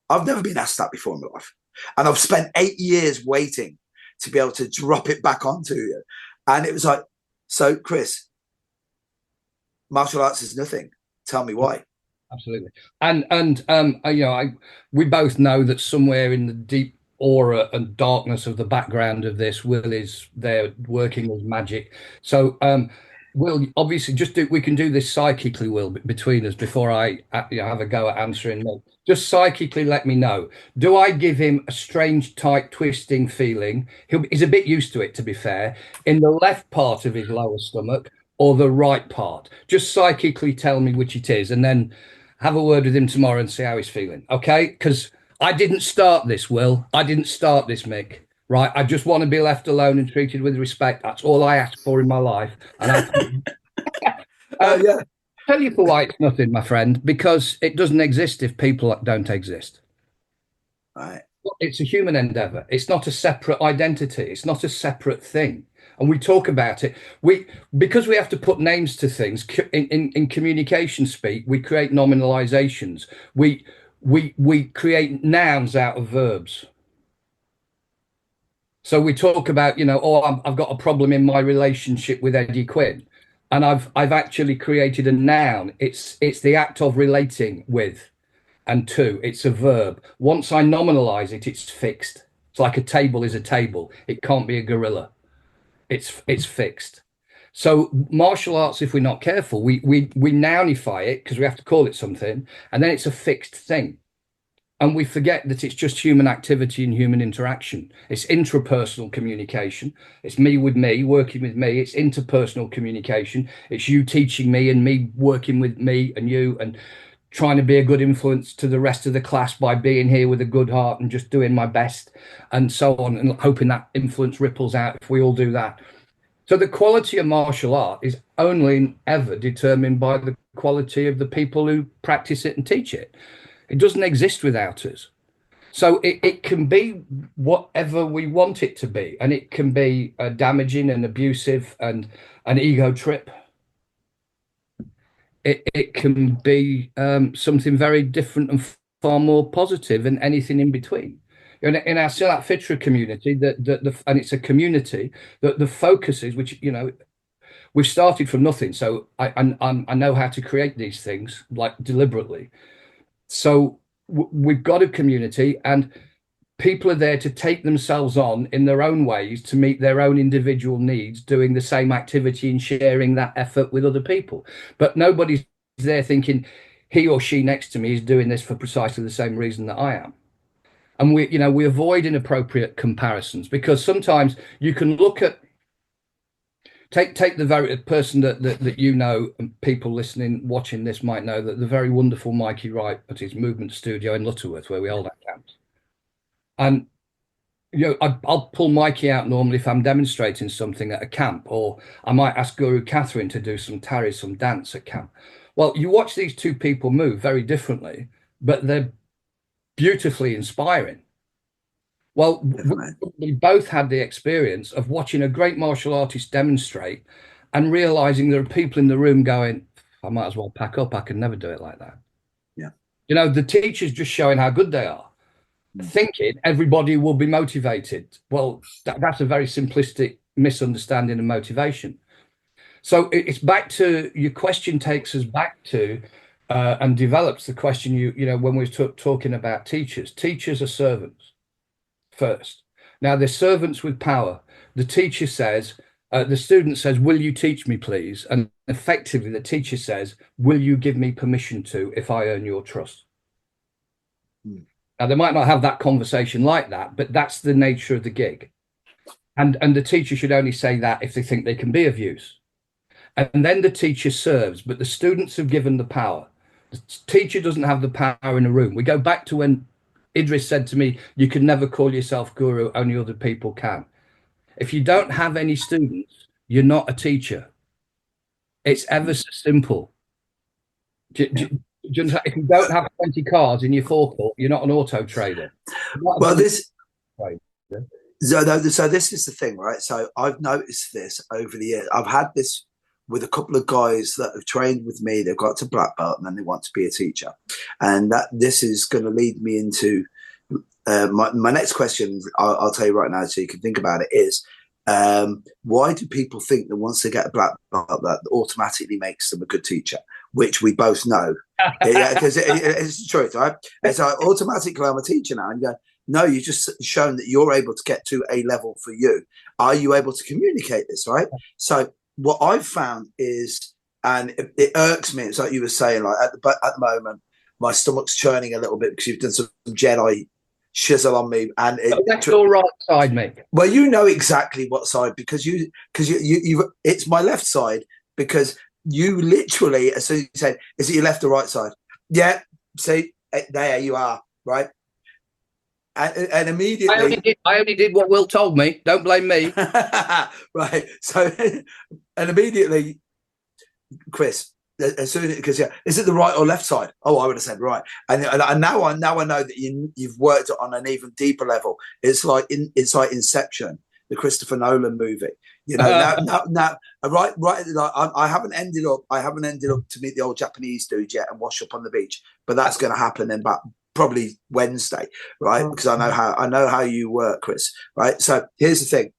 I've never been asked that before in my life. And I've spent 8 years waiting to be able to drop it back onto you. And it was like, so Chris, martial arts is nothing. Tell me why. Absolutely. And we both know that somewhere in the deep aura and darkness of the background of this, Will is there working as magic. So Will, obviously, we can do this psychically, Will, between us, before I have a go at answering me. Just psychically let me know. Do I give him a strange, tight, twisting feeling? He's a bit used to it, to be fair, in the left part of his lower stomach or the right part? Just psychically tell me which it is. And then have a word with him tomorrow and see how he's feeling. Okay? Because I didn't start this, Will. I didn't start this, Mick. Right? I just want to be left alone and treated with respect. That's all I ask for in my life. And Yeah. tell you for why it's nothing, my friend, because it doesn't exist if people don't exist. Right. It's a human endeavour. It's not a separate identity. It's not a separate thing. And we talk about it. Because we have to put names to things in communication speak. We create nominalizations. We create nouns out of verbs. So we talk about, I've got a problem in my relationship with Eddie Quinn, and I've actually created a noun. It's the act of relating with, and to. It's a verb. Once I nominalize it, it's fixed. It's like a table is a table. It can't be a gorilla. It's fixed. So martial arts, if we're not careful, we nounify it because we have to call it something, and then it's a fixed thing. And we forget that it's just human activity and human interaction. It's intrapersonal communication. It's me with me, working with me. It's interpersonal communication. It's you teaching me and me working with me and you, and trying to be a good influence to the rest of the class by being here with a good heart and just doing my best and so on, and hoping that influence ripples out if we all do that. So the quality of martial art is only ever determined by the quality of the people who practice it and teach it. It doesn't exist without us. So it can be whatever we want it to be, and it can be damaging and abusive and an ego trip. It can be something very different and far more positive, and anything in between. In our Silat Fitra community, and it's a community that the focus is, which we've started from nothing. So I know how to create these things like deliberately. So we've got a community, and people are there to take themselves on in their own ways to meet their own individual needs, doing the same activity and sharing that effort with other people. But nobody's there thinking he or she next to me is doing this for precisely the same reason that I am. And we avoid inappropriate comparisons, because sometimes you can look at Take the very person that and people listening, watching this might know, that the very wonderful Mikey Wright at his movement studio in Lutterworth, where we hold our camps. And I'll pull Mikey out normally if I'm demonstrating something at a camp, or I might ask Guru Catherine to do some tari, some dance at camp. Well, you watch these two people move very differently, but they're beautifully inspiring. Well, we both had the experience of watching a great martial artist demonstrate and realizing there are people in the room going, I might as well pack up. I can never do it like that. Yeah. The teacher's just showing how good they are, thinking everybody will be motivated. Well, that's a very simplistic misunderstanding of motivation. So it's back to your question, takes us back to and develops the question when we were talking about teachers. Teachers are servants first. Now they're servants with power. The teacher says, the student says, will you teach me, please? And effectively the teacher says, will you give me permission to, if I earn your trust? Now they might not have that conversation like that, but that's the nature of the gig. And the teacher should only say that if they think they can be of use. And then the teacher serves, but the students have given the power. The teacher doesn't have the power in a room. We go back to when Idris said to me, you can never call yourself guru, only other people can. If you don't have any students, you're not a teacher. It's ever so simple. If you don't have 20 cars in your forecourt, you're not an auto trader. So this is the thing, right? So I've noticed this over the years. I've had this with a couple of guys that have trained with me. They've got to black belt and then they want to be a teacher. And this is going to lead me into my next question. I'll tell you right now, so you can think about it, is why do people think that once they get a black belt, that automatically makes them a good teacher? Which we both know. Yeah, because it's the truth, right? It's like, automatically I'm a teacher now. And you go, no, you've just shown that you're able to get to a level for you. Are you able to communicate this, right? So what I've found is, and it irks me, it's like you were saying, like at the moment, my stomach's churning a little bit because you've done some Jedi shizzle on me, and that's your right side, mate. Well, you know exactly what side, because you it's my left side, because you literally, as soon as you said, is it your left or right side? Yeah. See, there you are, right? And immediately, I only did what Will told me. Don't blame me. right? So, and immediately, Chris, as soon because is it the right or left side? Oh, I would have said right. And now I know that you've worked on an even deeper level. It's like Inception, the Christopher Nolan movie. You know, now, right. Like, I haven't ended up to meet the old Japanese dude yet and wash up on the beach, but that's going to happen in about probably Wednesday, right? Because I know how you work, Chris. Right. So here's the thing: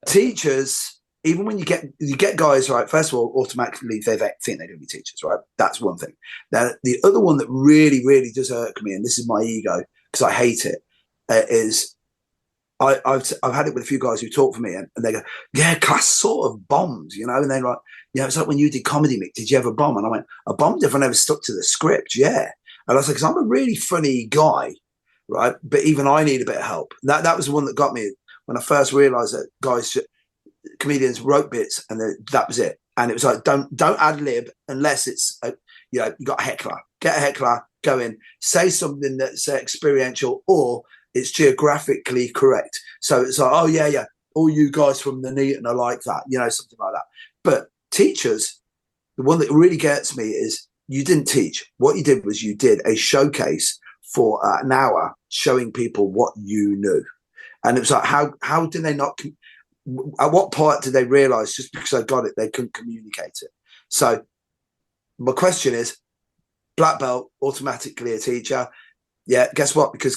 teachers. Even when you get guys, right, first of all, automatically they think they're going to be teachers, right? That's one thing. Now, the other one that really, really does irk me, and this is my ego because I hate it, is I've had it with a few guys who talk for me and they go, yeah, class sort of bombed, you know, and they're like, yeah, it's like when you did comedy, Mick, did you ever bomb? And I went, I bombed if I never stuck to the script, yeah. And I was like, because I'm a really funny guy, right? But even I need a bit of help. That was the one that got me when I first realised that comedians wrote bits and that was it. And it was like, don't ad lib unless it's you got a heckler. Get a heckler, go in, say something that's experiential or it's geographically correct. So it's like, oh yeah, all you guys from the Neaton are like that, something like that. But teachers, the one that really gets me is you didn't teach. What you did was you did a showcase for an hour showing people what you knew. And it was like, how did they not? At what point did they realize just because I got it, they couldn't communicate it? So my question is, black belt, automatically a teacher. Yeah, guess what? Because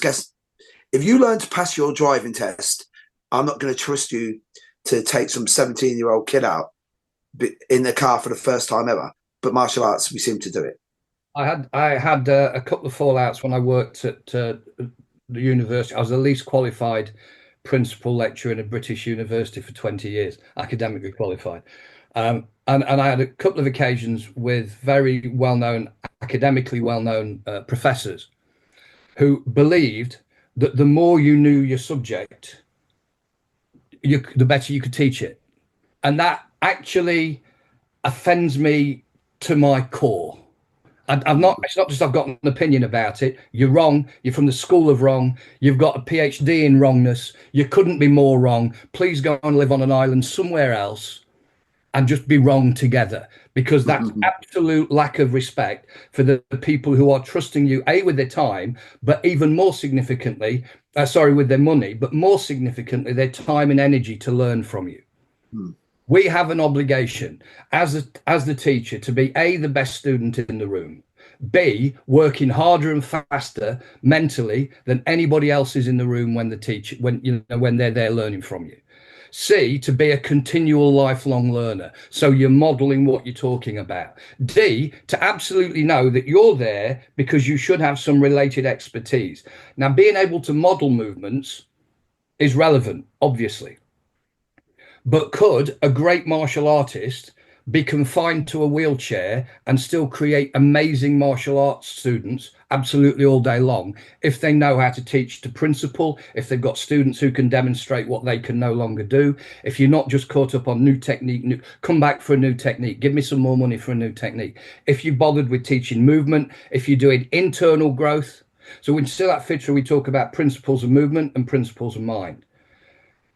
if you learn to pass your driving test, I'm not going to trust you to take some 17-year-old kid out in the car for the first time ever. But martial arts, we seem to do it. I had a couple of fallouts when I worked at the university. I was the least qualified principal lecturer in a British university for 20 years, academically qualified. And I had a couple of occasions with very well-known, academically well-known professors who believed that the more you knew your subject, the better you could teach it. And that actually offends me to my core. It's not just I've got an opinion about it. You're wrong. You're from the school of wrong. You've got a PhD in wrongness. You couldn't be more wrong. Please go and live on an island somewhere else and just be wrong together, because that's absolute lack of respect for the people who are trusting you, A, with their time, but even more significantly, with their money, but more significantly, their time and energy to learn from you. We have an obligation as the teacher to be A, the best student in the room, B, working harder and faster mentally than anybody else is in the room when they're there learning from you. C, to be a continual lifelong learner. So you're modeling what you're talking about. D, to absolutely know that you're there because you should have some related expertise. Now, being able to model movements is relevant, obviously. But could a great martial artist be confined to a wheelchair and still create amazing martial arts students absolutely all day long if they know how to teach to principle, if they've got students who can demonstrate what they can no longer do, if you're not just caught up on new technique, come back for a new technique, give me some more money for a new technique. If you're bothered with teaching movement, if you're doing internal growth. So in Silat Fitra, we talk about principles of movement and principles of mind.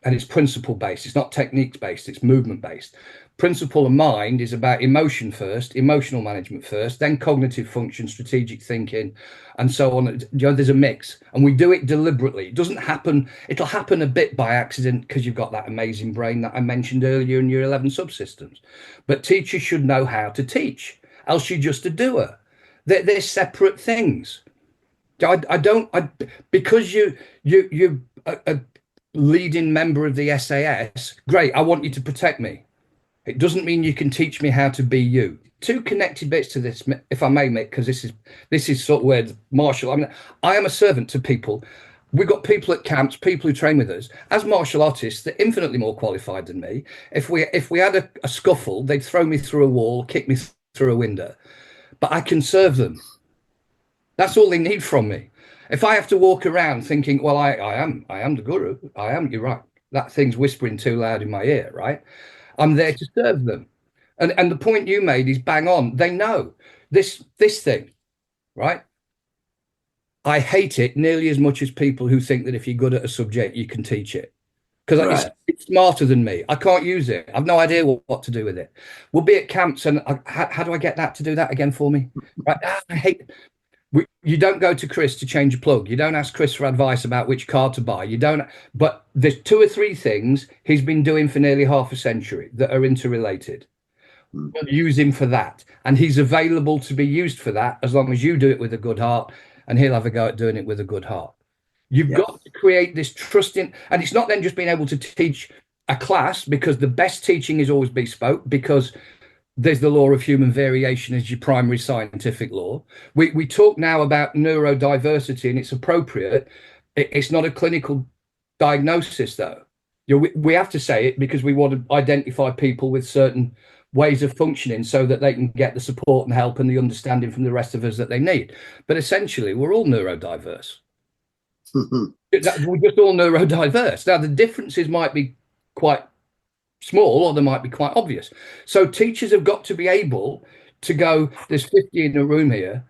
And it's principle based. It's not techniques based. It's movement based. Principle of mind is about emotion first, emotional management first, then cognitive function, strategic thinking, and so on. There's a mix, and we do it deliberately. It doesn't happen. It'll happen a bit by accident because you've got that amazing brain that I mentioned earlier in your 11 subsystems. But teachers should know how to teach, else you're just a doer. They're separate things. Because you a leading member of the SAS, great, I want you to protect me. It doesn't mean you can teach me how to be you. Two connected bits to this, if I may, Mick, because this is sort of where martial. I mean, I am a servant to people. We've got people at camps, people who train with us as martial artists. They're infinitely more qualified than me. If we had a scuffle, they'd throw me through a wall, kick me through a window, but I can serve them. That's all they need from me. If I have to walk around thinking, well, I am the guru, you're right. That thing's whispering too loud in my ear, right? I'm there to serve them. And the point you made is bang on. They know this thing. right? I hate it nearly as much as people who think that if you're good at a subject, you can teach it. Because Right. it's smarter than me. I can't use it. I've no idea what to do with it. We'll be at camps and how do I get that to do that again for me? Right? I hate. You don't go to Chris to change a plug. You don't ask Chris for advice about which car to buy. You don't. But there's 2 or 3 things he's been doing for nearly half a century that are interrelated. But use him for that, and he's available to be used for that as long as you do it with a good heart, and he'll have a go at doing it with a good heart. You've Yeah. got to create this trust in, and it's not then just being able to teach a class, because the best teaching is always bespoke, because there's the law of human variation as your primary scientific law. We talk now about neurodiversity, and it's appropriate. It's not a clinical diagnosis, though. We have to say it because we want to identify people with certain ways of functioning so that they can get the support and help and the understanding from the rest of us that they need. But essentially, we're all neurodiverse. We're just all neurodiverse. Now, the differences might be quite small or they might be quite obvious. So teachers have got to be able to go, there's 50 in a room here.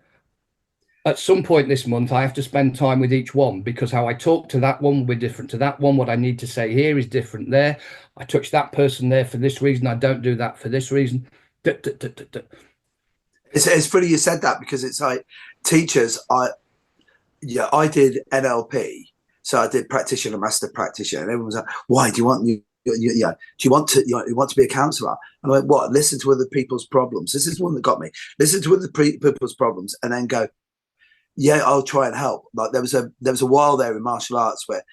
At some point this month, I have to spend time with each one, because how I talk to that one will be different to that one. What I need to say here is different there. I touch that person there for this reason. I don't do that for this reason. It's funny you said that, because it's like teachers. I did NLP, so I did practitioner, master practitioner, and everyone was like, "Why do you want do you want to be a counsellor?" And I'm like, "What? Listen to other people's problems." This is one that got me. Listen to other people's problems, and then go, "Yeah, I'll try and help." Like there was a while there in martial arts where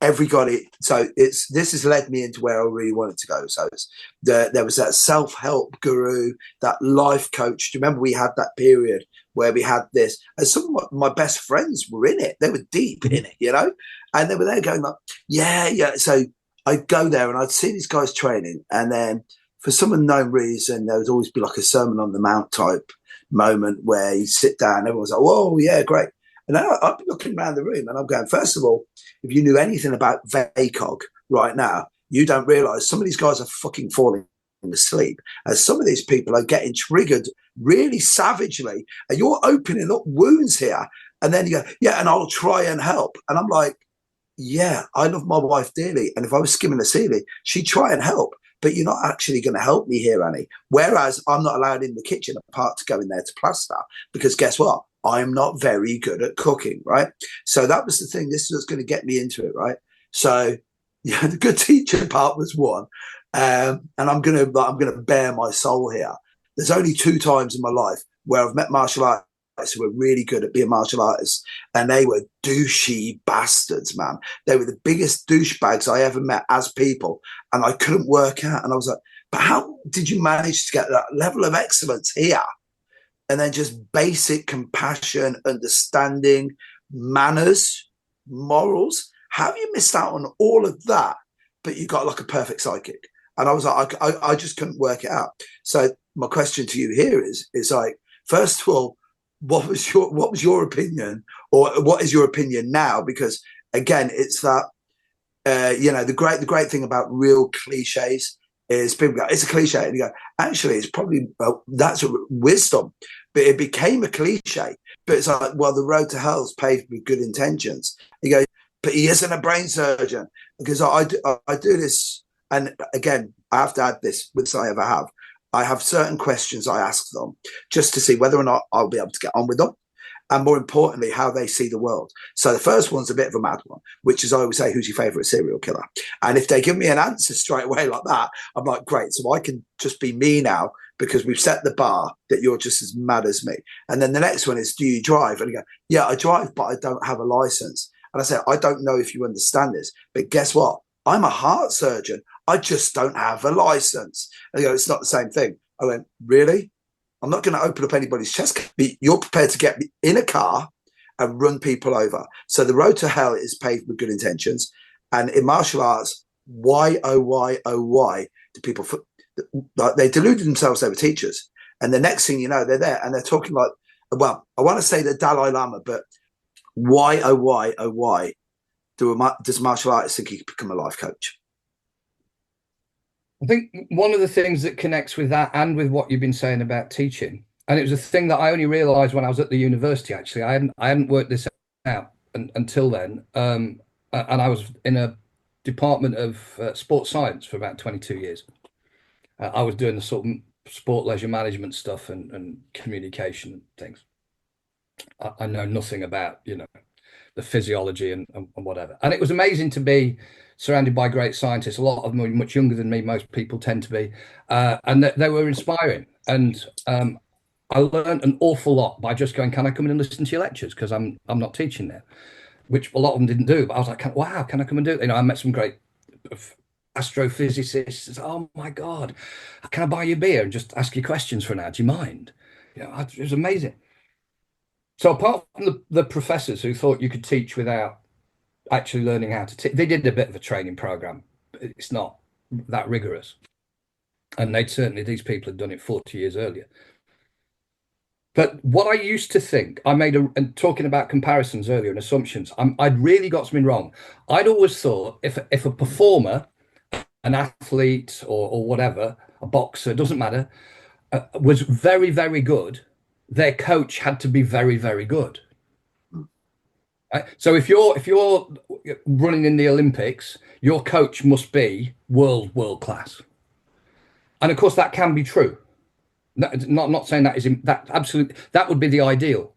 everybody. So this has led me into where I really wanted to go. So there was that self-help guru, that life coach. Do you remember we had that period where we had this, and some of my best friends were in it. They were deep in it, and they were there going like, yeah. So I'd go there and I'd see these guys training, and then for some unknown reason, there would always be like a Sermon on the Mount type moment where you sit down, everyone's like, "Whoa, yeah, great." And then I'd be looking around the room and I'm going, first of all, if you knew anything about VACOG right now, you don't realize some of these guys are fucking falling asleep. And some of these people are getting triggered really savagely. And you're opening up wounds here. And then you go, "Yeah, and I'll try and help." And I'm like, yeah, I love my wife dearly. And if I was skimming the ceiling, she'd try and help. But you're not actually going to help me here, Annie. Whereas I'm not allowed in the kitchen apart to go in there to plaster, because guess what? I'm not very good at cooking, right? So that was the thing. This was going to get me into it, right? So yeah, the good teacher part was one, and I'm gonna bare my soul here. There's only 2 times in my life where I've met martial artists who were really good at being martial artists, and they were douchey bastards, man. They were the biggest douchebags I ever met as people, and I couldn't work out. And I was like, "But how did you manage to get that level of excellence here?" And then just basic compassion, understanding, manners, morals. How have you missed out on all of that, but you got like a perfect psychic? And I was like, I just couldn't work it out. So my question to you here is like, first of all, what was your opinion, or what is your opinion now? Because again, it's that the great thing about real cliches is people go, "It's a cliche," and you go, "Actually, it's probably that's a wisdom." But it became a cliche. But it's like, well, the road to hell is paved with good intentions. You go, "But he isn't a brain surgeon," because I do this, and again, I have to add this, which I ever have. I have certain questions I ask them just to see whether or not I'll be able to get on with them, and more importantly, how they see the world. So the first one's a bit of a mad one, which is I always say, "Who's your favorite serial killer?" And if they give me an answer straight away like that, I'm like, great. So I can just be me now, because we've set the bar that you're just as mad as me. And then the next one is, "Do you drive?" And you go, "Yeah, I drive, but I don't have a license." And I say, "I don't know if you understand this, but guess what? I'm a heart surgeon. I just don't have a license." And they go, "It's not the same thing." I went, "Really? I'm not going to open up anybody's chest. You're prepared to get me in a car and run people over." So the road to hell is paved with good intentions. And in martial arts, why do people, they deluded themselves they were teachers. And the next thing you know, they're there and they're talking like, well, I want to say the Dalai Lama, but why does a martial artist think he could become a life coach? I think one of the things that connects with that and with what you've been saying about teaching And it was a thing that I only realized when I was at the university, actually. I hadn't worked this out until then. And I was in a department of sports science for about 22 years. I was doing the sort of sport leisure management stuff and communication and things. I know nothing about, the physiology and whatever. And it was amazing to be surrounded by great scientists. A lot of them were much younger than me. Most people tend to be. And they were inspiring. And I learned an awful lot by just going, can I come in and listen to your lectures? Because I'm not teaching there, which a lot of them didn't do. But I was like, wow, can I come and do it? I met some great astrophysicists. Oh my God, can I buy you a beer and just ask you questions for an hour? Do you mind? It was amazing. So apart from the professors who thought you could teach without actually learning how to teach, they did a bit of a training program. It's not that rigorous. And these people had done it 40 years earlier. But what I used to think, and talking about comparisons earlier and assumptions, I'd really got something wrong. I'd always thought if a performer, an athlete or whatever, a boxer, doesn't matter, was very, very good, their coach had to be very, very good. Right? So if you're running in the Olympics, your coach must be world class. And of course, that can be true. Not saying that absolutely, that would be the ideal.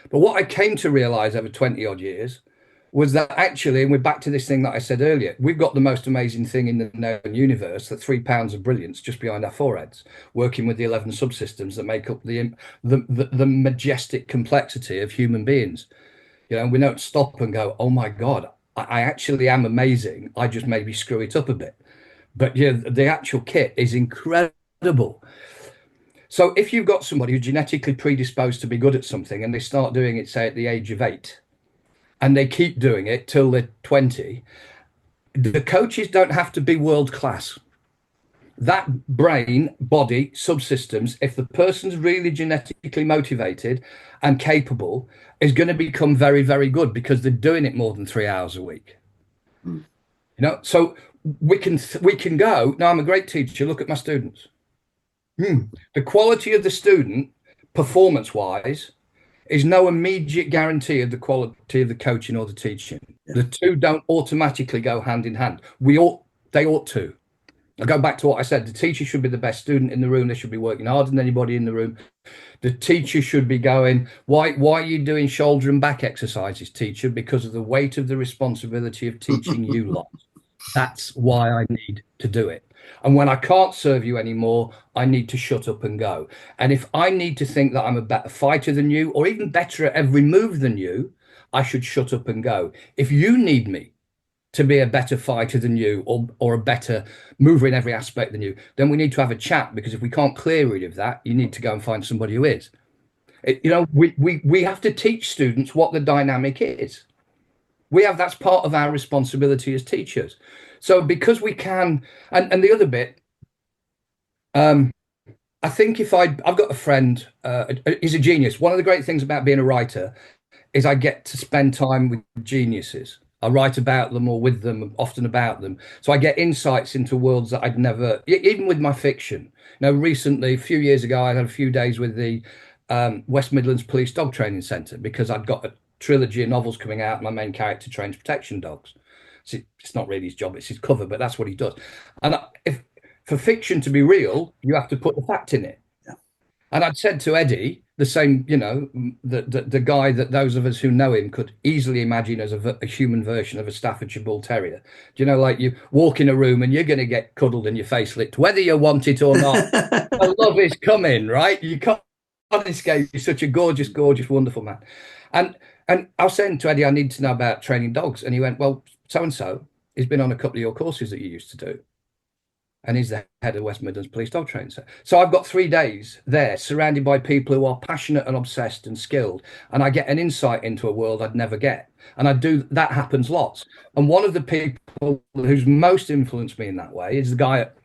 But what I came to realize over 20 odd years was that actually, and we're back to this thing that I said earlier, we've got the most amazing thing in the known universe, that 3 pounds of brilliance just behind our foreheads, working with the 11 subsystems that make up the majestic complexity of human beings. We don't stop and go, oh my God, I actually am amazing. I just maybe screw it up a bit. But the actual kit is incredible. So if you've got somebody who's genetically predisposed to be good at something and they start doing it, say, at the age of 8, and they keep doing it till they're 20, the coaches don't have to be world class. That brain, body, subsystems, if the person's really genetically motivated and capable, is going to become very, very good because they're doing it more than 3 hours a week. So we can go, no, I'm a great teacher, look at my students. The quality of the student, performance-wise, is no immediate guarantee of the quality of the coaching or the teaching. Yeah. The two don't automatically go hand in hand. They ought to. I go back to what I said. The teacher should be the best student in the room. They should be working harder than anybody in the room. The teacher should be going, why are you doing shoulder and back exercises, teacher? Because of the weight of the responsibility of teaching you lot. That's why I need to do it. And when I can't serve you anymore, I need to shut up and go. And if I need to think that I'm a better fighter than you, or even better at every move than you, I should shut up and go. If you need me to be a better fighter than you, or a better mover in every aspect than you, then we need to have a chat, because if we can't clear rid of that, you need to go and find somebody who is. We have to teach students what the dynamic is. That's part of our responsibility as teachers. So because we can, and the other bit, I think I've got a friend, he's a genius. One of the great things about being a writer is I get to spend time with geniuses. I write about them or with them, often about them. So I get insights into worlds that I'd never, even with my fiction. Recently, a few years ago, I had a few days with the West Midlands Police Dog Training Centre, because I'd got a trilogy of novels coming out. My main character trains protection dogs. So it's not really his job, it's his cover, but that's what he does. And if for fiction to be real, you have to put the fact in it. Yeah. And I'd said to Eddie, the same, the guy that those of us who know him could easily imagine as a human version of a Staffordshire Bull Terrier. Like you walk in a room and you're going to get cuddled and your face licked, whether you want it or not. Love is coming, right? You can't escape. You're such a gorgeous, gorgeous, wonderful man. And I was saying to Eddie, I need to know about training dogs. And he went, well, so-and-so, he's been on a couple of your courses that you used to do. And he's the head of West Midlands Police Dog Training Centre. So I've got 3 days there surrounded by people who are passionate and obsessed and skilled. And I get an insight into a world I'd never get. And that happens lots. And one of the people who's most influenced me in that way is the guy that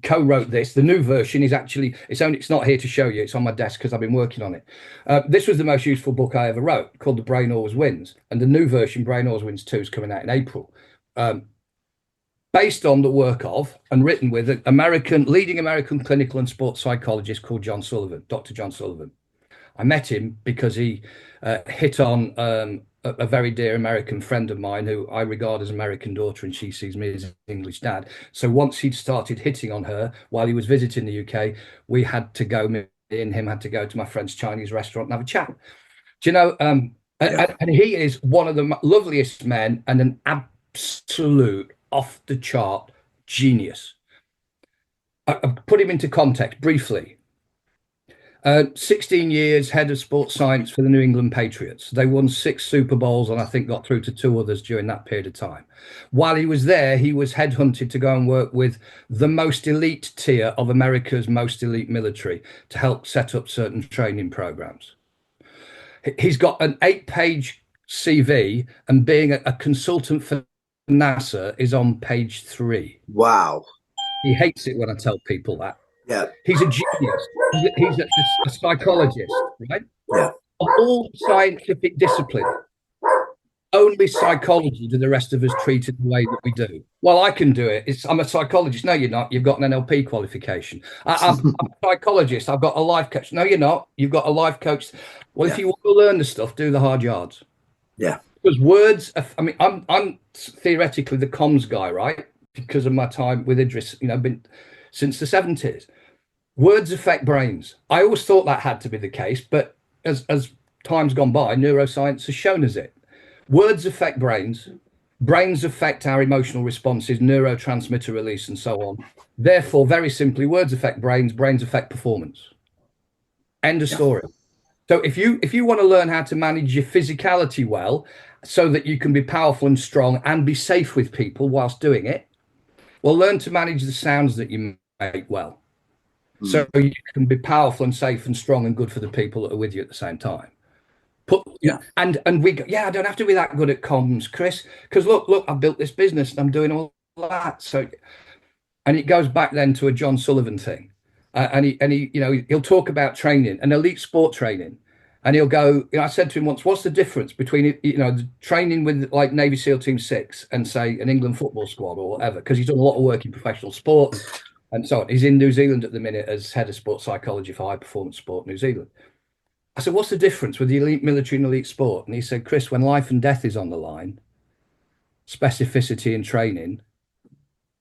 co-wrote this. The new version is actually, it's not here to show you. It's on my desk because I've been working on it. This was the most useful book I ever wrote, called The Brain Always Wins. And the new version, Brain Always Wins 2, is coming out in April. Based on the work of and written with an leading American clinical and sports psychologist called John Sullivan, Dr. John Sullivan. I met him because he hit on a very dear American friend of mine who I regard as American daughter, and she sees me as English dad. So once he'd started hitting on her while he was visiting the UK, we had to go, me and him had to go to my friend's Chinese restaurant and have a chat. Do you know, and he is one of the loveliest men and an absolute off the chart genius. I put him into context briefly. 16 years head of sports science for the New England Patriots. They won 6 Super Bowls and I think got through to 2 others during that period of time. While he was there, he was headhunted to go and work with the most elite tier of America's most elite military to help set up certain training programs. He's got an 8-page CV, and being a consultant for NASA is on page 3. Wow. He hates it when I tell people that. Yeah. He's a genius. He's a psychologist, right? Yeah. Of all scientific disciplines, only psychology do the rest of us treat it the way that we do. Well, I can do it. I'm a psychologist. No, you're not. You've got an NLP qualification. I'm a psychologist. I've got a life coach. No, you're not. You've got a life coach. Well, if you want to learn the stuff, do the hard yards. Yeah. Because words, I mean, I'm theoretically the comms guy, right? Because of my time with Idris, been since the 70s. Words affect brains. I always thought that had to be the case, but as time's gone by, neuroscience has shown us it. Words affect brains. Brains affect our emotional responses, neurotransmitter release, and so on. Therefore, very simply, words affect brains. Brains affect performance. End of story. So if you want to learn how to manage your physicality well, so that you can be powerful and strong and be safe with people whilst doing it, well, learn to manage the sounds that you make well. So you can be powerful and safe and strong and good for the people that are with you at the same time. And I don't have to be that good at comms, Chris, because look, I've built this business and I'm doing all that. So, and it goes back then to a John Sullivan thing, and he'll talk about training and elite sport training, and he'll go, I said to him once, what's the difference between the training with like Navy SEAL Team 6 and say an England football squad or whatever, because he's done a lot of work in professional sport. And so on. He's in New Zealand at the minute as head of sports psychology for high performance sport New Zealand. I said, what's the difference with the elite military and elite sport? And he said, Chris, when life and death is on the line, specificity in training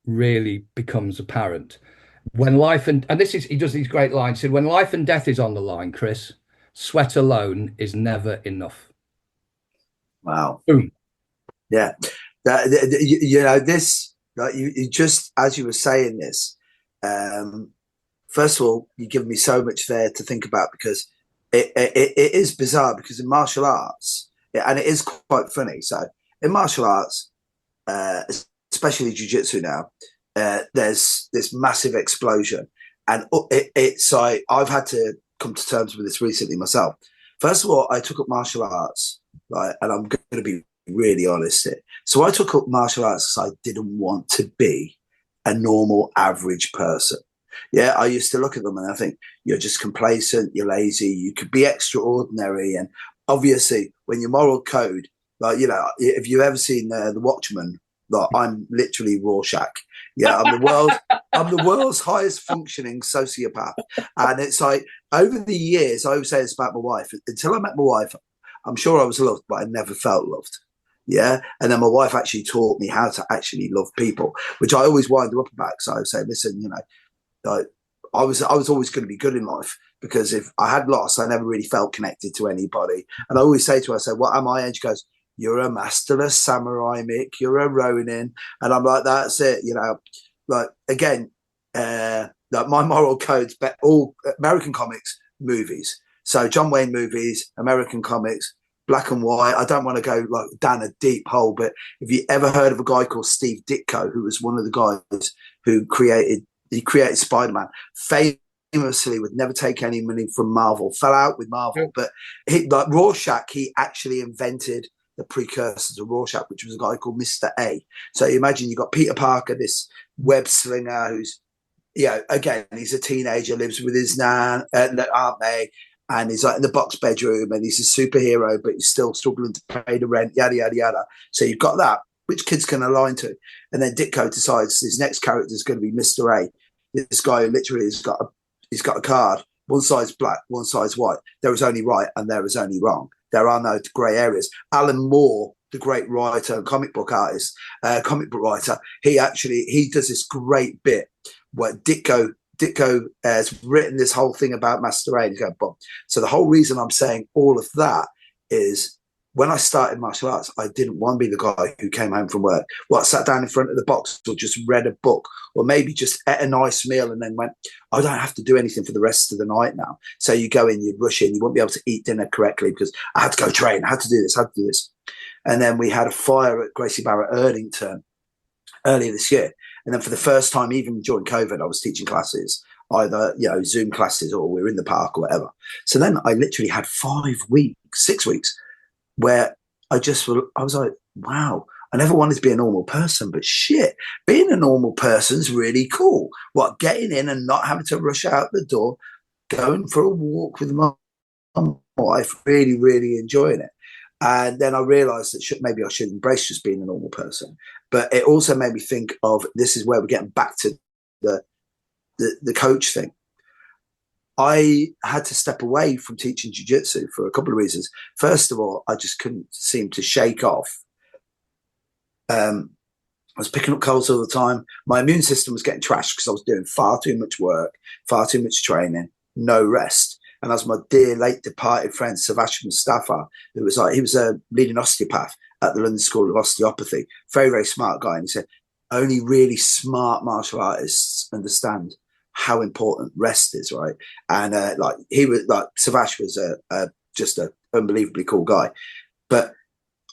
really becomes apparent. When life and he does these great lines. He said, when life and death is on the line, Chris, sweat alone is never enough. Wow. Boom. Yeah. This, like you just, as you were saying this, first of all, you give me so much there to think about, because it is bizarre, because in martial arts, and it is quite funny. So in martial arts, especially jiu-jitsu now, there's this massive explosion, and it's like I've had to come to terms with this recently myself. First of all, I took up martial arts, right, and I'm going to be really honest here. So I took up martial arts because I didn't want to be a normal average person. Yeah, I used to look at them and I think, you're just complacent, you're lazy, you could be extraordinary. And obviously when your moral code, like, if you've ever seen The Watchmen, like, I'm literally Rorschach. Yeah, I'm the world's highest functioning sociopath. And it's like, over the years, I always say this about my wife, until I met my wife, I'm sure I was loved, but I never felt loved. Yeah. And then my wife actually taught me how to actually love people, which I always wind her up about. So I would say, listen, I was always going to be good in life, because if I had lost, I never really felt connected to anybody. And I always say to her, I say, what am I? And she goes, you're a masterless samurai, Mick, you're a Ronin. And I'm like, that's it. Like, again, like my moral code's all American comics, movies. So John Wayne movies, American comics, black and white. I don't want to go like down a deep hole, but if you ever heard of a guy called Steve Ditko, who was one of the guys who created Spider-Man, famously would never take any money from Marvel, fell out with Marvel, but like Rorschach, he actually invented the precursor to Rorschach, which was a guy called Mr. A. So you imagine you've got Peter Parker, this web slinger who's, again, he's a teenager, lives with his nan and Aunt May, and he's like in the box bedroom, and he's a superhero, but he's still struggling to pay the rent, yada, yada, yada. So you've got that, which kids can align to. And then Ditko decides his next character is going to be Mr. A. This guy literally has got a card one side's black, one side's white. There is only right and there is only wrong. There are no grey areas. Alan Moore, the great writer and comic book writer, he does this great bit where Ditko has written this whole thing about masquerade. He's going, Bob. So the whole reason I'm saying all of that is when I started martial arts, I didn't want to be the guy who came home from work, sat down in front of the box or just read a book or maybe just ate a nice meal and then went, I don't have to do anything for the rest of the night now. So you go in, you rush in, you won't be able to eat dinner correctly because I had to go train, I had to do this. And then we had a fire at Gracie Barrett Erdington earlier this year. And then for the first time, even during COVID, I was teaching classes, either, Zoom classes or we were in the park or whatever. So then I literally had 6 weeks where I was like, wow, I never wanted to be a normal person, but shit, being a normal person's really cool. Getting in and not having to rush out the door, going for a walk with my wife, really, really enjoying it. And then I realized that maybe I should embrace just being a normal person. But it also made me think of, this is where we're getting back to the coach thing. I had to step away from teaching jiu-jitsu for a couple of reasons. First of all, I just couldn't seem to shake off. I was picking up colds all the time. My immune system was getting trashed because I was doing far too much work, far too much training, no rest. And as my dear late departed friend, Savash Mustafa, he was a leading osteopath at the London School of Osteopathy, very, very smart guy. And he said, only really smart martial artists understand how important rest is, right? And Savash was just an unbelievably cool guy. But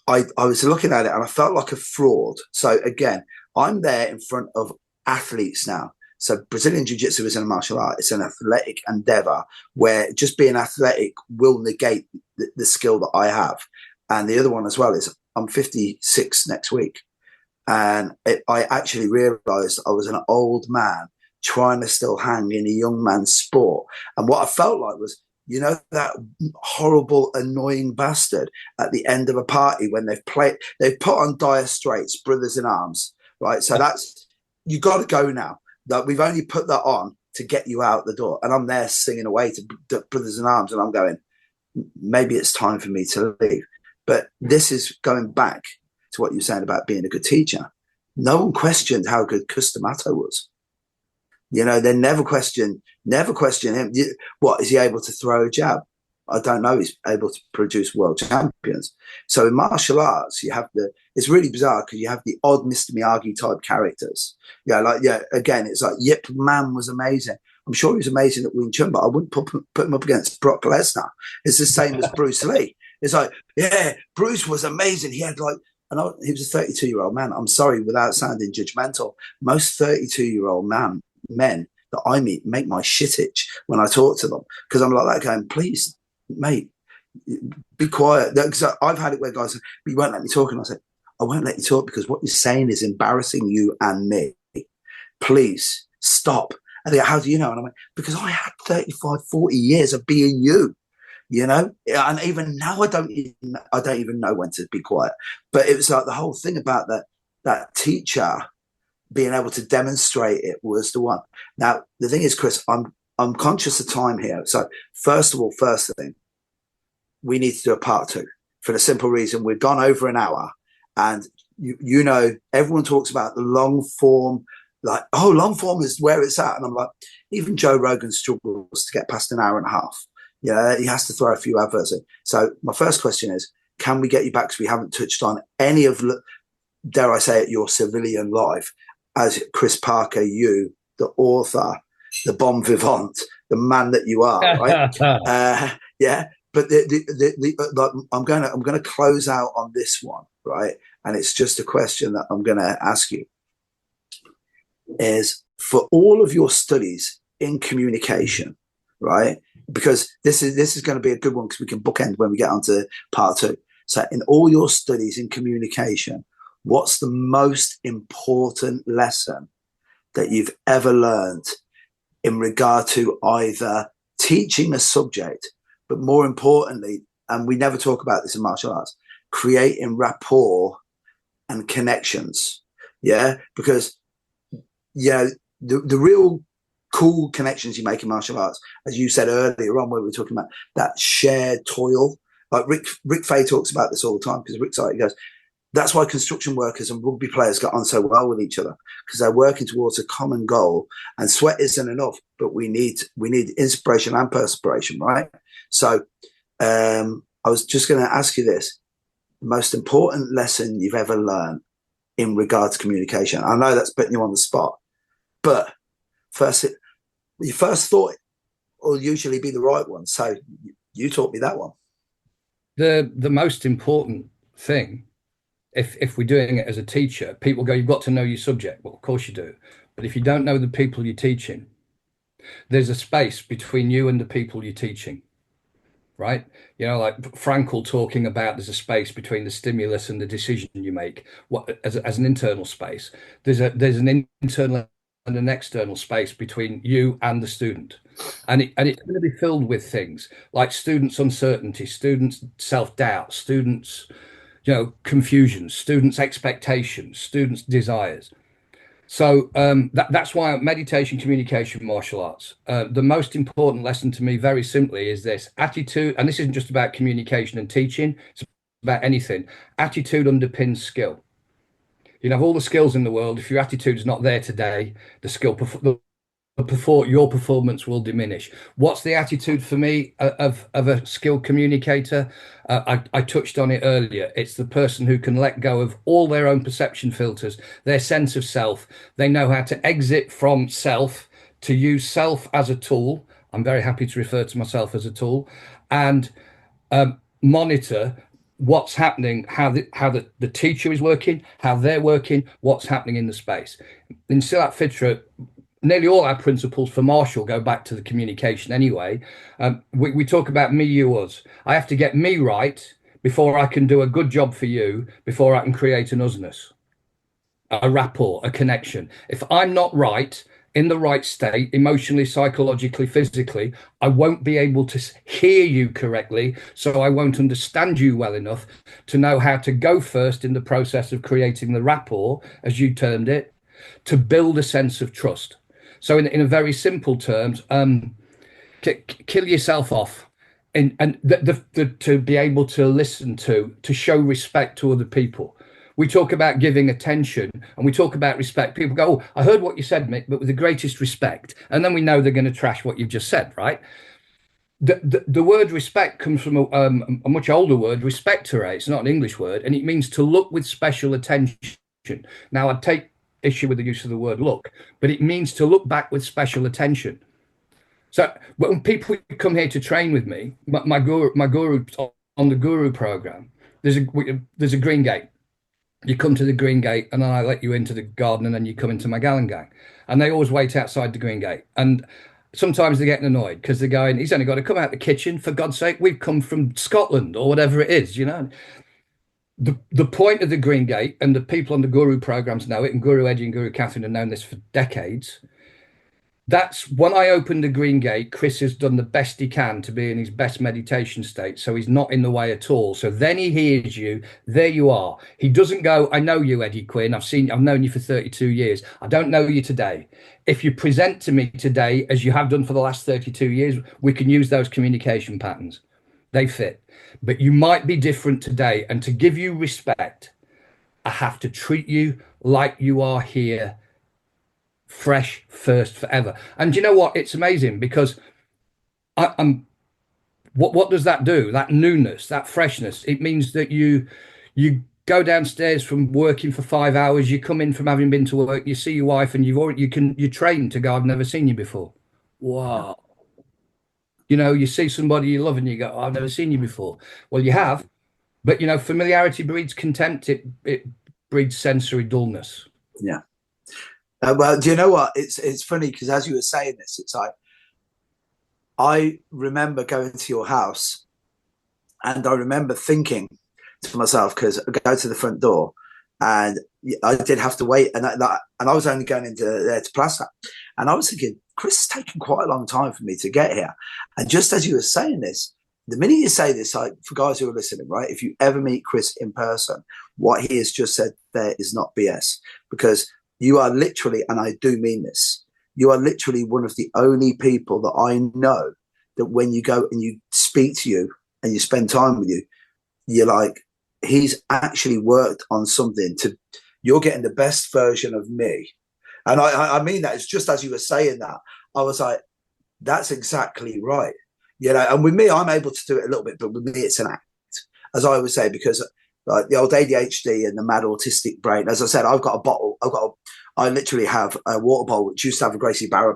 I was looking at it and I felt like a fraud. So again, I'm there in front of athletes now. So Brazilian Jiu-Jitsu isn't a martial art. It's an athletic endeavour where just being athletic will negate the skill that I have. And the other one as well is I'm 56 next week. And I actually realised I was an old man trying to still hang in a young man's sport. And what I felt like was, that horrible, annoying bastard at the end of a party when they've put on Dire Straits, Brothers in Arms, right? So you got to go now. That we've only put that on to get you out the door. And I'm there singing away to Brothers in Arms and I'm going, maybe it's time for me to leave. But this is going back to what you're saying about being a good teacher. No one questioned how good Custamato was. They never questioned him. What, is he able to throw a jab? I don't know. He's able to produce world champions. So in martial arts, it's really bizarre because you have the odd Mr. Miyagi type characters. Again, it's like Yip Man was amazing. I'm sure he was amazing at Wing Chun, but I wouldn't put him up against Brock Lesnar. It's the same as Bruce Lee. It's like, yeah, Bruce was amazing. He had he was a 32-year-old man. I'm sorry, without sounding judgmental, most 32-year-old men that I meet make my shit itch when I talk to them because I'm like that going, please, mate, be quiet. Because I've had it where guys say, but you won't let me talk. And I said, I won't let you talk because what you're saying is embarrassing you and me. Please stop. And they go, how do you know? And I went, because I had 35, 40 years of being you, and even now I don't even know when to be quiet. But it was like the whole thing about that teacher being able to demonstrate it was the one. Now, the thing is, Chris, I'm conscious of time here. So first thing, we need to do a part 2 for the simple reason we've gone over an hour and everyone talks about the long form, like, oh, long form is where it's at. And I'm like, even Joe Rogan struggles to get past an hour and a half. He has to throw a few adverts in. So my first question is, can we get you back? Because we haven't touched on any of, dare I say it, your civilian life as Chris Parker, you, the author, the bon vivant, the man that you are, right? But I'm going to close out on this one, right? And it's just a question that I'm going to ask you is, for all of your studies in communication, right? Because this is going to be a good one because we can bookend when we get onto part 2. So in all your studies in communication, what's the most important lesson that you've ever learned in regard to either teaching a subject, but more importantly, and we never talk about this in martial arts, creating rapport and connections? Yeah, because the real cool connections you make in martial arts, as you said earlier on, where we were talking about that shared toil. Like Rick Fay talks about this all the time, because Rick's like, he goes, that's why construction workers and rugby players get on so well with each other, because they're working towards a common goal. And sweat isn't enough, but we need inspiration and perspiration, right? So I was just going to ask you this: the most important lesson you've ever learned in regard to communication. I know that's putting you on the spot, but your first thought will usually be the right one. So you taught me that one. The most important thing, if we're doing it as a teacher, people go, you've got to know your subject. Well, of course you do. But if you don't know the people you're teaching, there's a space between you and the people you're teaching, right? You know, like Frankl talking about there's a space between the stimulus and the decision you make. What as an internal space, there's an internal and an external space between you and the student. And it's going to be filled with things like students' uncertainty, students' self-doubt, students' confusion, students' expectations, students' desires. So that's why meditation, communication, martial arts. The most important lesson to me, very simply, is this attitude. And this isn't just about communication and teaching. It's about anything. Attitude underpins skill. You can have all the skills in the world. If your attitude is not there today, your performance will diminish. What's the attitude for me of a skilled communicator? I touched on it earlier. It's the person who can let go of all their own perception filters, their sense of self. They know how to exit from self, to use self as a tool. I'm very happy to refer to myself as a tool, and monitor what's happening, how the teacher is working, how they're working, what's happening in the space. In Silat Fitra, nearly all our principles for martial go back to the communication anyway. We talk about me, you, us. I have to get me right before I can do a good job for you, before I can create an usness, a rapport, a connection. If I'm not right, in the right state, emotionally, psychologically, physically, I won't be able to hear you correctly. So I won't understand you well enough to know how to go first in the process of creating the rapport, as you termed it, to build a sense of trust. So in a very simple terms, kill yourself off, and to be able to listen to show respect to other people. We talk about giving attention and we talk about respect. People go, oh, I heard what you said, Mick, but with the greatest respect. And then we know they're going to trash what you've just said, right? The word respect comes from a much older word, respectere. It's not an English word, and it means to look with special attention. Now, I take issue with the use of the word look, but it means to look back with special attention. So when people come here to train with me, my guru on the guru program, there's a green gate. You come to the green gate and then I let you into the garden and then you come into my Gallen gang. And they always wait outside the green gate. And sometimes they're getting annoyed because they're going, he's only got to come out the kitchen. For God's sake, we've come from Scotland or whatever it is, The point of the green gate, and the people on the guru programs know it, and Guru Eddie and Guru Catherine have known this for decades. That's when I opened the green gate, Chris has done the best he can to be in his best meditation state. So he's not in the way at all. So then he hears you. There you are. He doesn't go, I know you, Eddie Quinn. I've known you for 32 years. I don't know you today. If you present to me today, as you have done for the last 32 years, we can use those communication patterns. They fit. But you might be different today. And to give you respect, I have to treat you like you are here, fresh, first, forever. And you know what? It's amazing because what does that do? That newness, that freshness. It means that you go downstairs from working for 5 hours, you come in from having been to work, you see your wife, and you're trained to go, I've never seen you before. Wow. You see somebody you love and you go, oh, I've never seen you before. Well, you have, but familiarity breeds contempt. It breeds sensory dullness. Yeah. Well, do you know what? It's funny because as you were saying this, it's like I remember going to your house, and I remember thinking to myself, because I go to the front door, and I did have to wait, and I was only going into there to plaster, and I was thinking, Chris, it's taken quite a long time for me to get here. And just as you were saying this, the minute you say this, like for guys who are listening, right? If you ever meet Chris in person, what he has just said there is not BS, because you are literally, and I do mean this, you are literally one of the only people that I know that when you go and you speak to you and you spend time with you, you're like, he's actually worked on something you're getting the best version of me. And I mean that. It's just as you were saying that, I was like, that's exactly right. And with me, I'm able to do it a little bit, but with me, it's an act, as I always say, because like the old ADHD and the mad autistic brain, as I said, I've got a bottle. I literally have a water bowl which used to have a Gracie Barra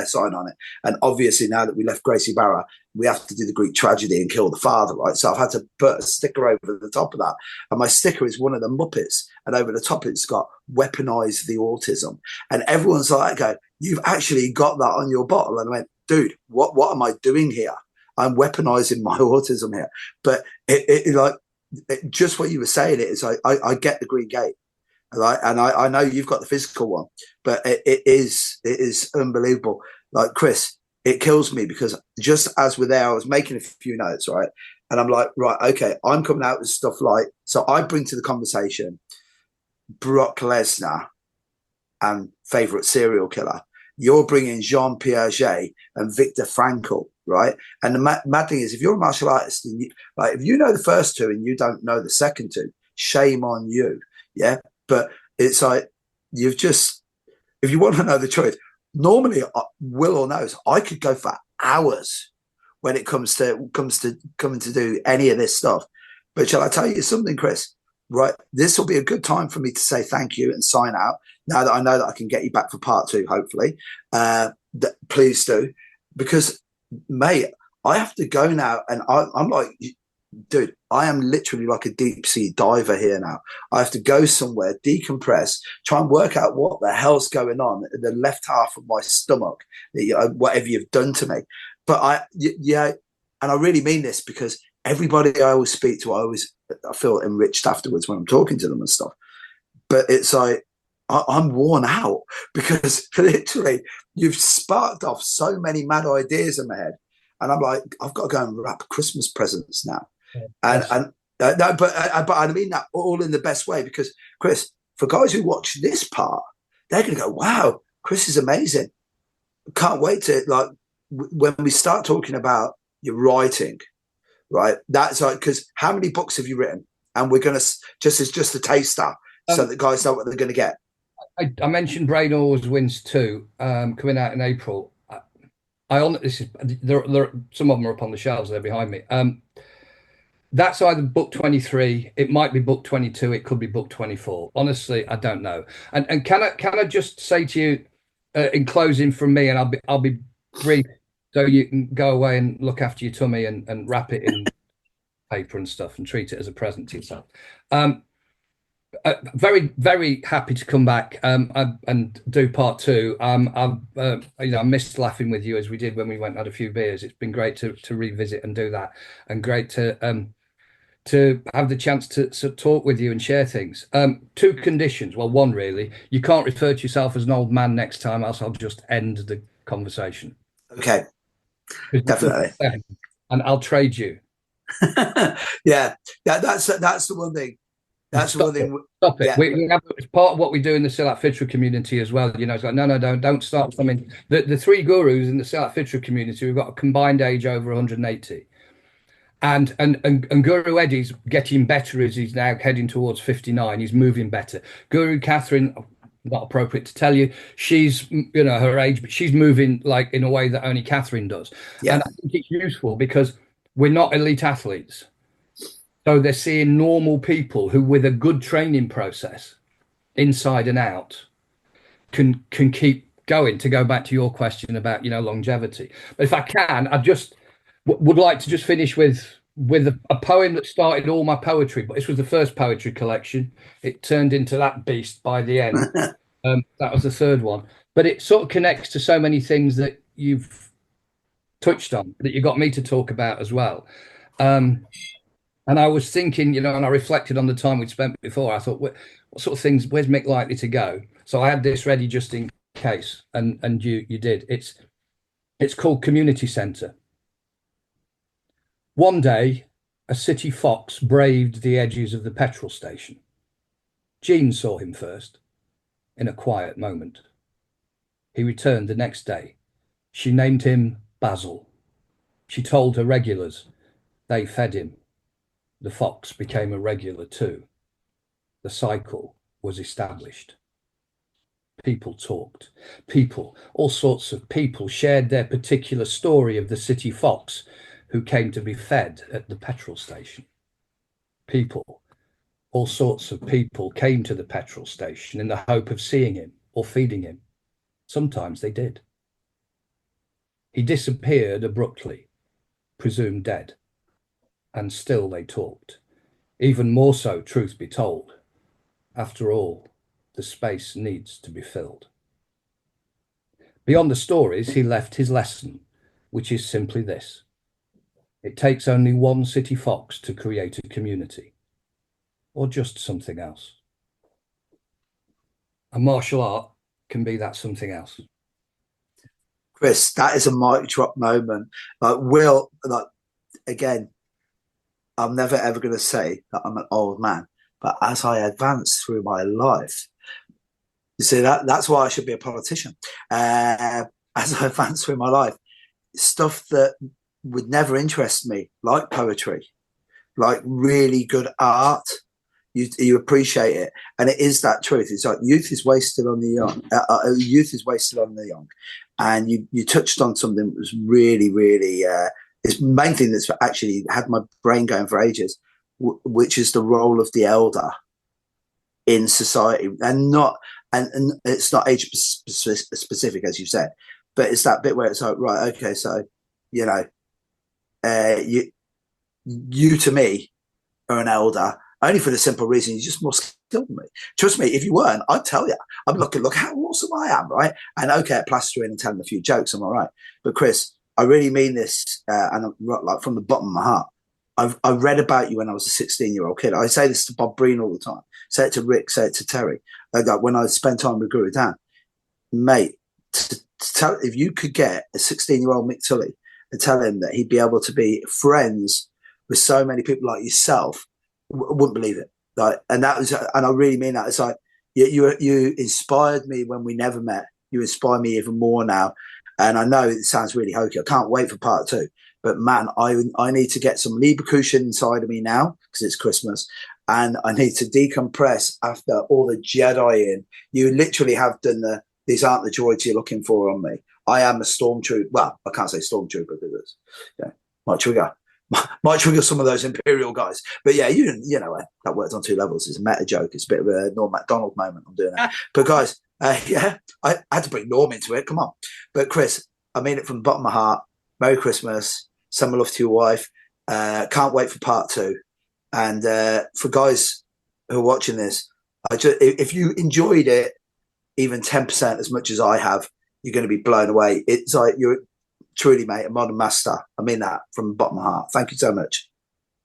sign on it. And obviously now that we left Gracie Barra, we have to do the Greek tragedy and kill the father, right? So I've had to put a sticker over the top of that. And my sticker is one of the Muppets. And over the top, it's got weaponize the autism. And everyone's like, you've actually got that on your bottle. And I went, dude, what am I doing here? I'm weaponizing my autism here. But just what you were saying, it is I get the Green Gate. Right, and I know you've got the physical one, but it is unbelievable. Like, Chris, it kills me because just as we're there, I was making a few notes, right? And I'm like, right, okay, I'm coming out with stuff like, so I bring to the conversation Brock Lesnar and favorite serial killer. You're bringing Jean Piaget and Viktor Frankl, right? And the mad thing is, if you're a martial artist, and if you know the first two and you don't know the second two, shame on you, yeah? But it's like, if you want to know the truth, normally, Will or knows, I could go for hours when it comes to coming to do any of this stuff. But shall I tell you something, Chris? Right, this will be a good time for me to say thank you and sign out. Now that I know that I can get you back for part 2, hopefully, please do, because, mate, I have to go now, and I'm like, dude, I am literally like a deep sea diver here now. I have to go somewhere, decompress, try and work out what the hell's going on in the left half of my stomach, whatever you've done to me. But and I really mean this, because everybody I always speak to, I feel enriched afterwards when I'm talking to them and stuff. But it's like, I'm worn out because literally you've sparked off so many mad ideas in my head. And I'm like, I've got to go and wrap Christmas presents now. But I mean that all in the best way, because, Chris, for guys who watch this part, they're going to go, wow, Chris is amazing. Can't wait to, when we start talking about your writing, right? That's like, because how many books have you written? And we're going to, just a taster, so that guys know what they're going to get. I mentioned Brain Always Wins 2, coming out in April. There some of them are up on the shelves. They're behind me. That's either book 23. It might be book 22. It could be book 24. Honestly, I don't know. And can I just say to you, in closing from me, and I'll be brief, so you can go away and look after your tummy and wrap it in paper and stuff and treat it as a present to yourself. Very, very happy to come back and do part 2. I missed laughing with you as we did when we went and had a few beers. It's been great to revisit and do that, and great to have the chance to talk with you and share things. 2 conditions. Well, one really, you can't refer to yourself as an old man next time, else I'll just end the conversation. Okay, definitely. And I'll trade you. Yeah, that's the one thing. That's one thing. Stop it. Yeah. We have, it's part of what we do in the Silat Fitra community as well. It's like, no, don't start something. The 3 gurus in the Silat Fitra community, we've got a combined age over 180. And Guru Eddie's getting better as he's now heading towards 59. He's moving better. Guru Catherine, not appropriate to tell you, she's her age, but she's moving like in a way that only Catherine does. Yeah. And I think it's useful because we're not elite athletes. So they're seeing normal people who, with a good training process, inside and out, can keep going. To go back to your question about longevity, but if I can, I just would like to just finish with a poem that started all my poetry. But this was the first poetry collection. It turned into that beast by the end. That was the 3rd one. But it sort of connects to so many things that you've touched on, that you got me to talk about as well. And I was thinking, and I reflected on the time we'd spent before. I thought, what sort of things, where's Mick likely to go? So I had this ready just in case, and you did. It's called Community Centre. One day, a city fox braved the edges of the petrol station. Jean saw him first, in a quiet moment. He returned the next day. She named him Basil. She told her regulars. They fed him. The fox became a regular too. The cycle was established. People talked. People, all sorts of people, shared their particular story of the city fox who came to be fed at the petrol station. People, all sorts of people came to the petrol station in the hope of seeing him or feeding him. Sometimes they did. He disappeared abruptly, presumed dead, and still they talked. Even more so, truth be told. After all, the space needs to be filled. Beyond the stories, he left his lesson, which is simply this. It takes only one city fox to create a community, or just something else. A martial art can be that something else. Chris, that is a mic drop moment. Again, I'm never ever going to say that I'm an old man, but as I advance through my life, you see, that's why I should be a politician. As I advance through my life, stuff that would never interest me, like poetry, like really good art, you appreciate it. And it is that truth. It's like youth is wasted on the young. Youth is wasted on the young. And you touched on something that was really, really, it's the main thing that's actually had my brain going for ages, which is the role of the elder in society. And it's not age specific, as you said, but it's that bit where it's like, right, okay, so, you to me are an elder, only for the simple reason you're just more skilled than me. Trust me, if you weren't, I'd tell you. I'm looking, look how awesome I am, right? And okay, I plaster in and tell them a few jokes, I'm all right. But Chris, I really mean this, and like from the bottom of my heart. I read about you when I was a 16-year-old kid. I say this to Bob Breen all the time. Say it to Rick, say it to Terry. Like when I spent time with Guru Dan, mate, to tell, if you could get a 16-year-old Mick Tully and tell him that he'd be able to be friends with so many people like yourself, wouldn't believe it. Like, and I really mean that. It's like you inspired me when we never met. You inspire me even more now. And I know it sounds really hokey. I can't wait for part 2. But man, I need to get some Leverkusen inside of me now because it's Christmas, and I need to decompress after all the Jedi-ing. You literally have done these aren't the droids you're looking for on me. I am a stormtrooper. Well, I can't say stormtrooper because might trigger some of those Imperial guys. But yeah, you know that works on 2 levels. It's a meta joke. It's a bit of a Norm Macdonald moment. I'm doing that. But guys, I had to bring Norm into it. Come on. But Chris, I mean it from the bottom of my heart. Merry Christmas. Summer love to your wife. Can't wait for part 2. And for guys who are watching this, if you enjoyed it even 10% as much as I have, you're going to be blown away. It's like you're truly, mate, a modern master. I mean that from the bottom of my heart. Thank you so much.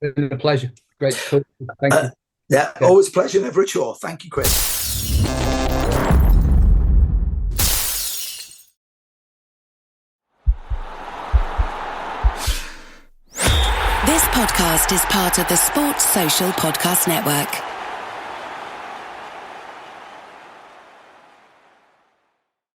It's been a pleasure. Great to talk. Thank you. Yeah, always a pleasure, never a chore. Thank you, Chris. This podcast is part of the Sports Social Podcast Network.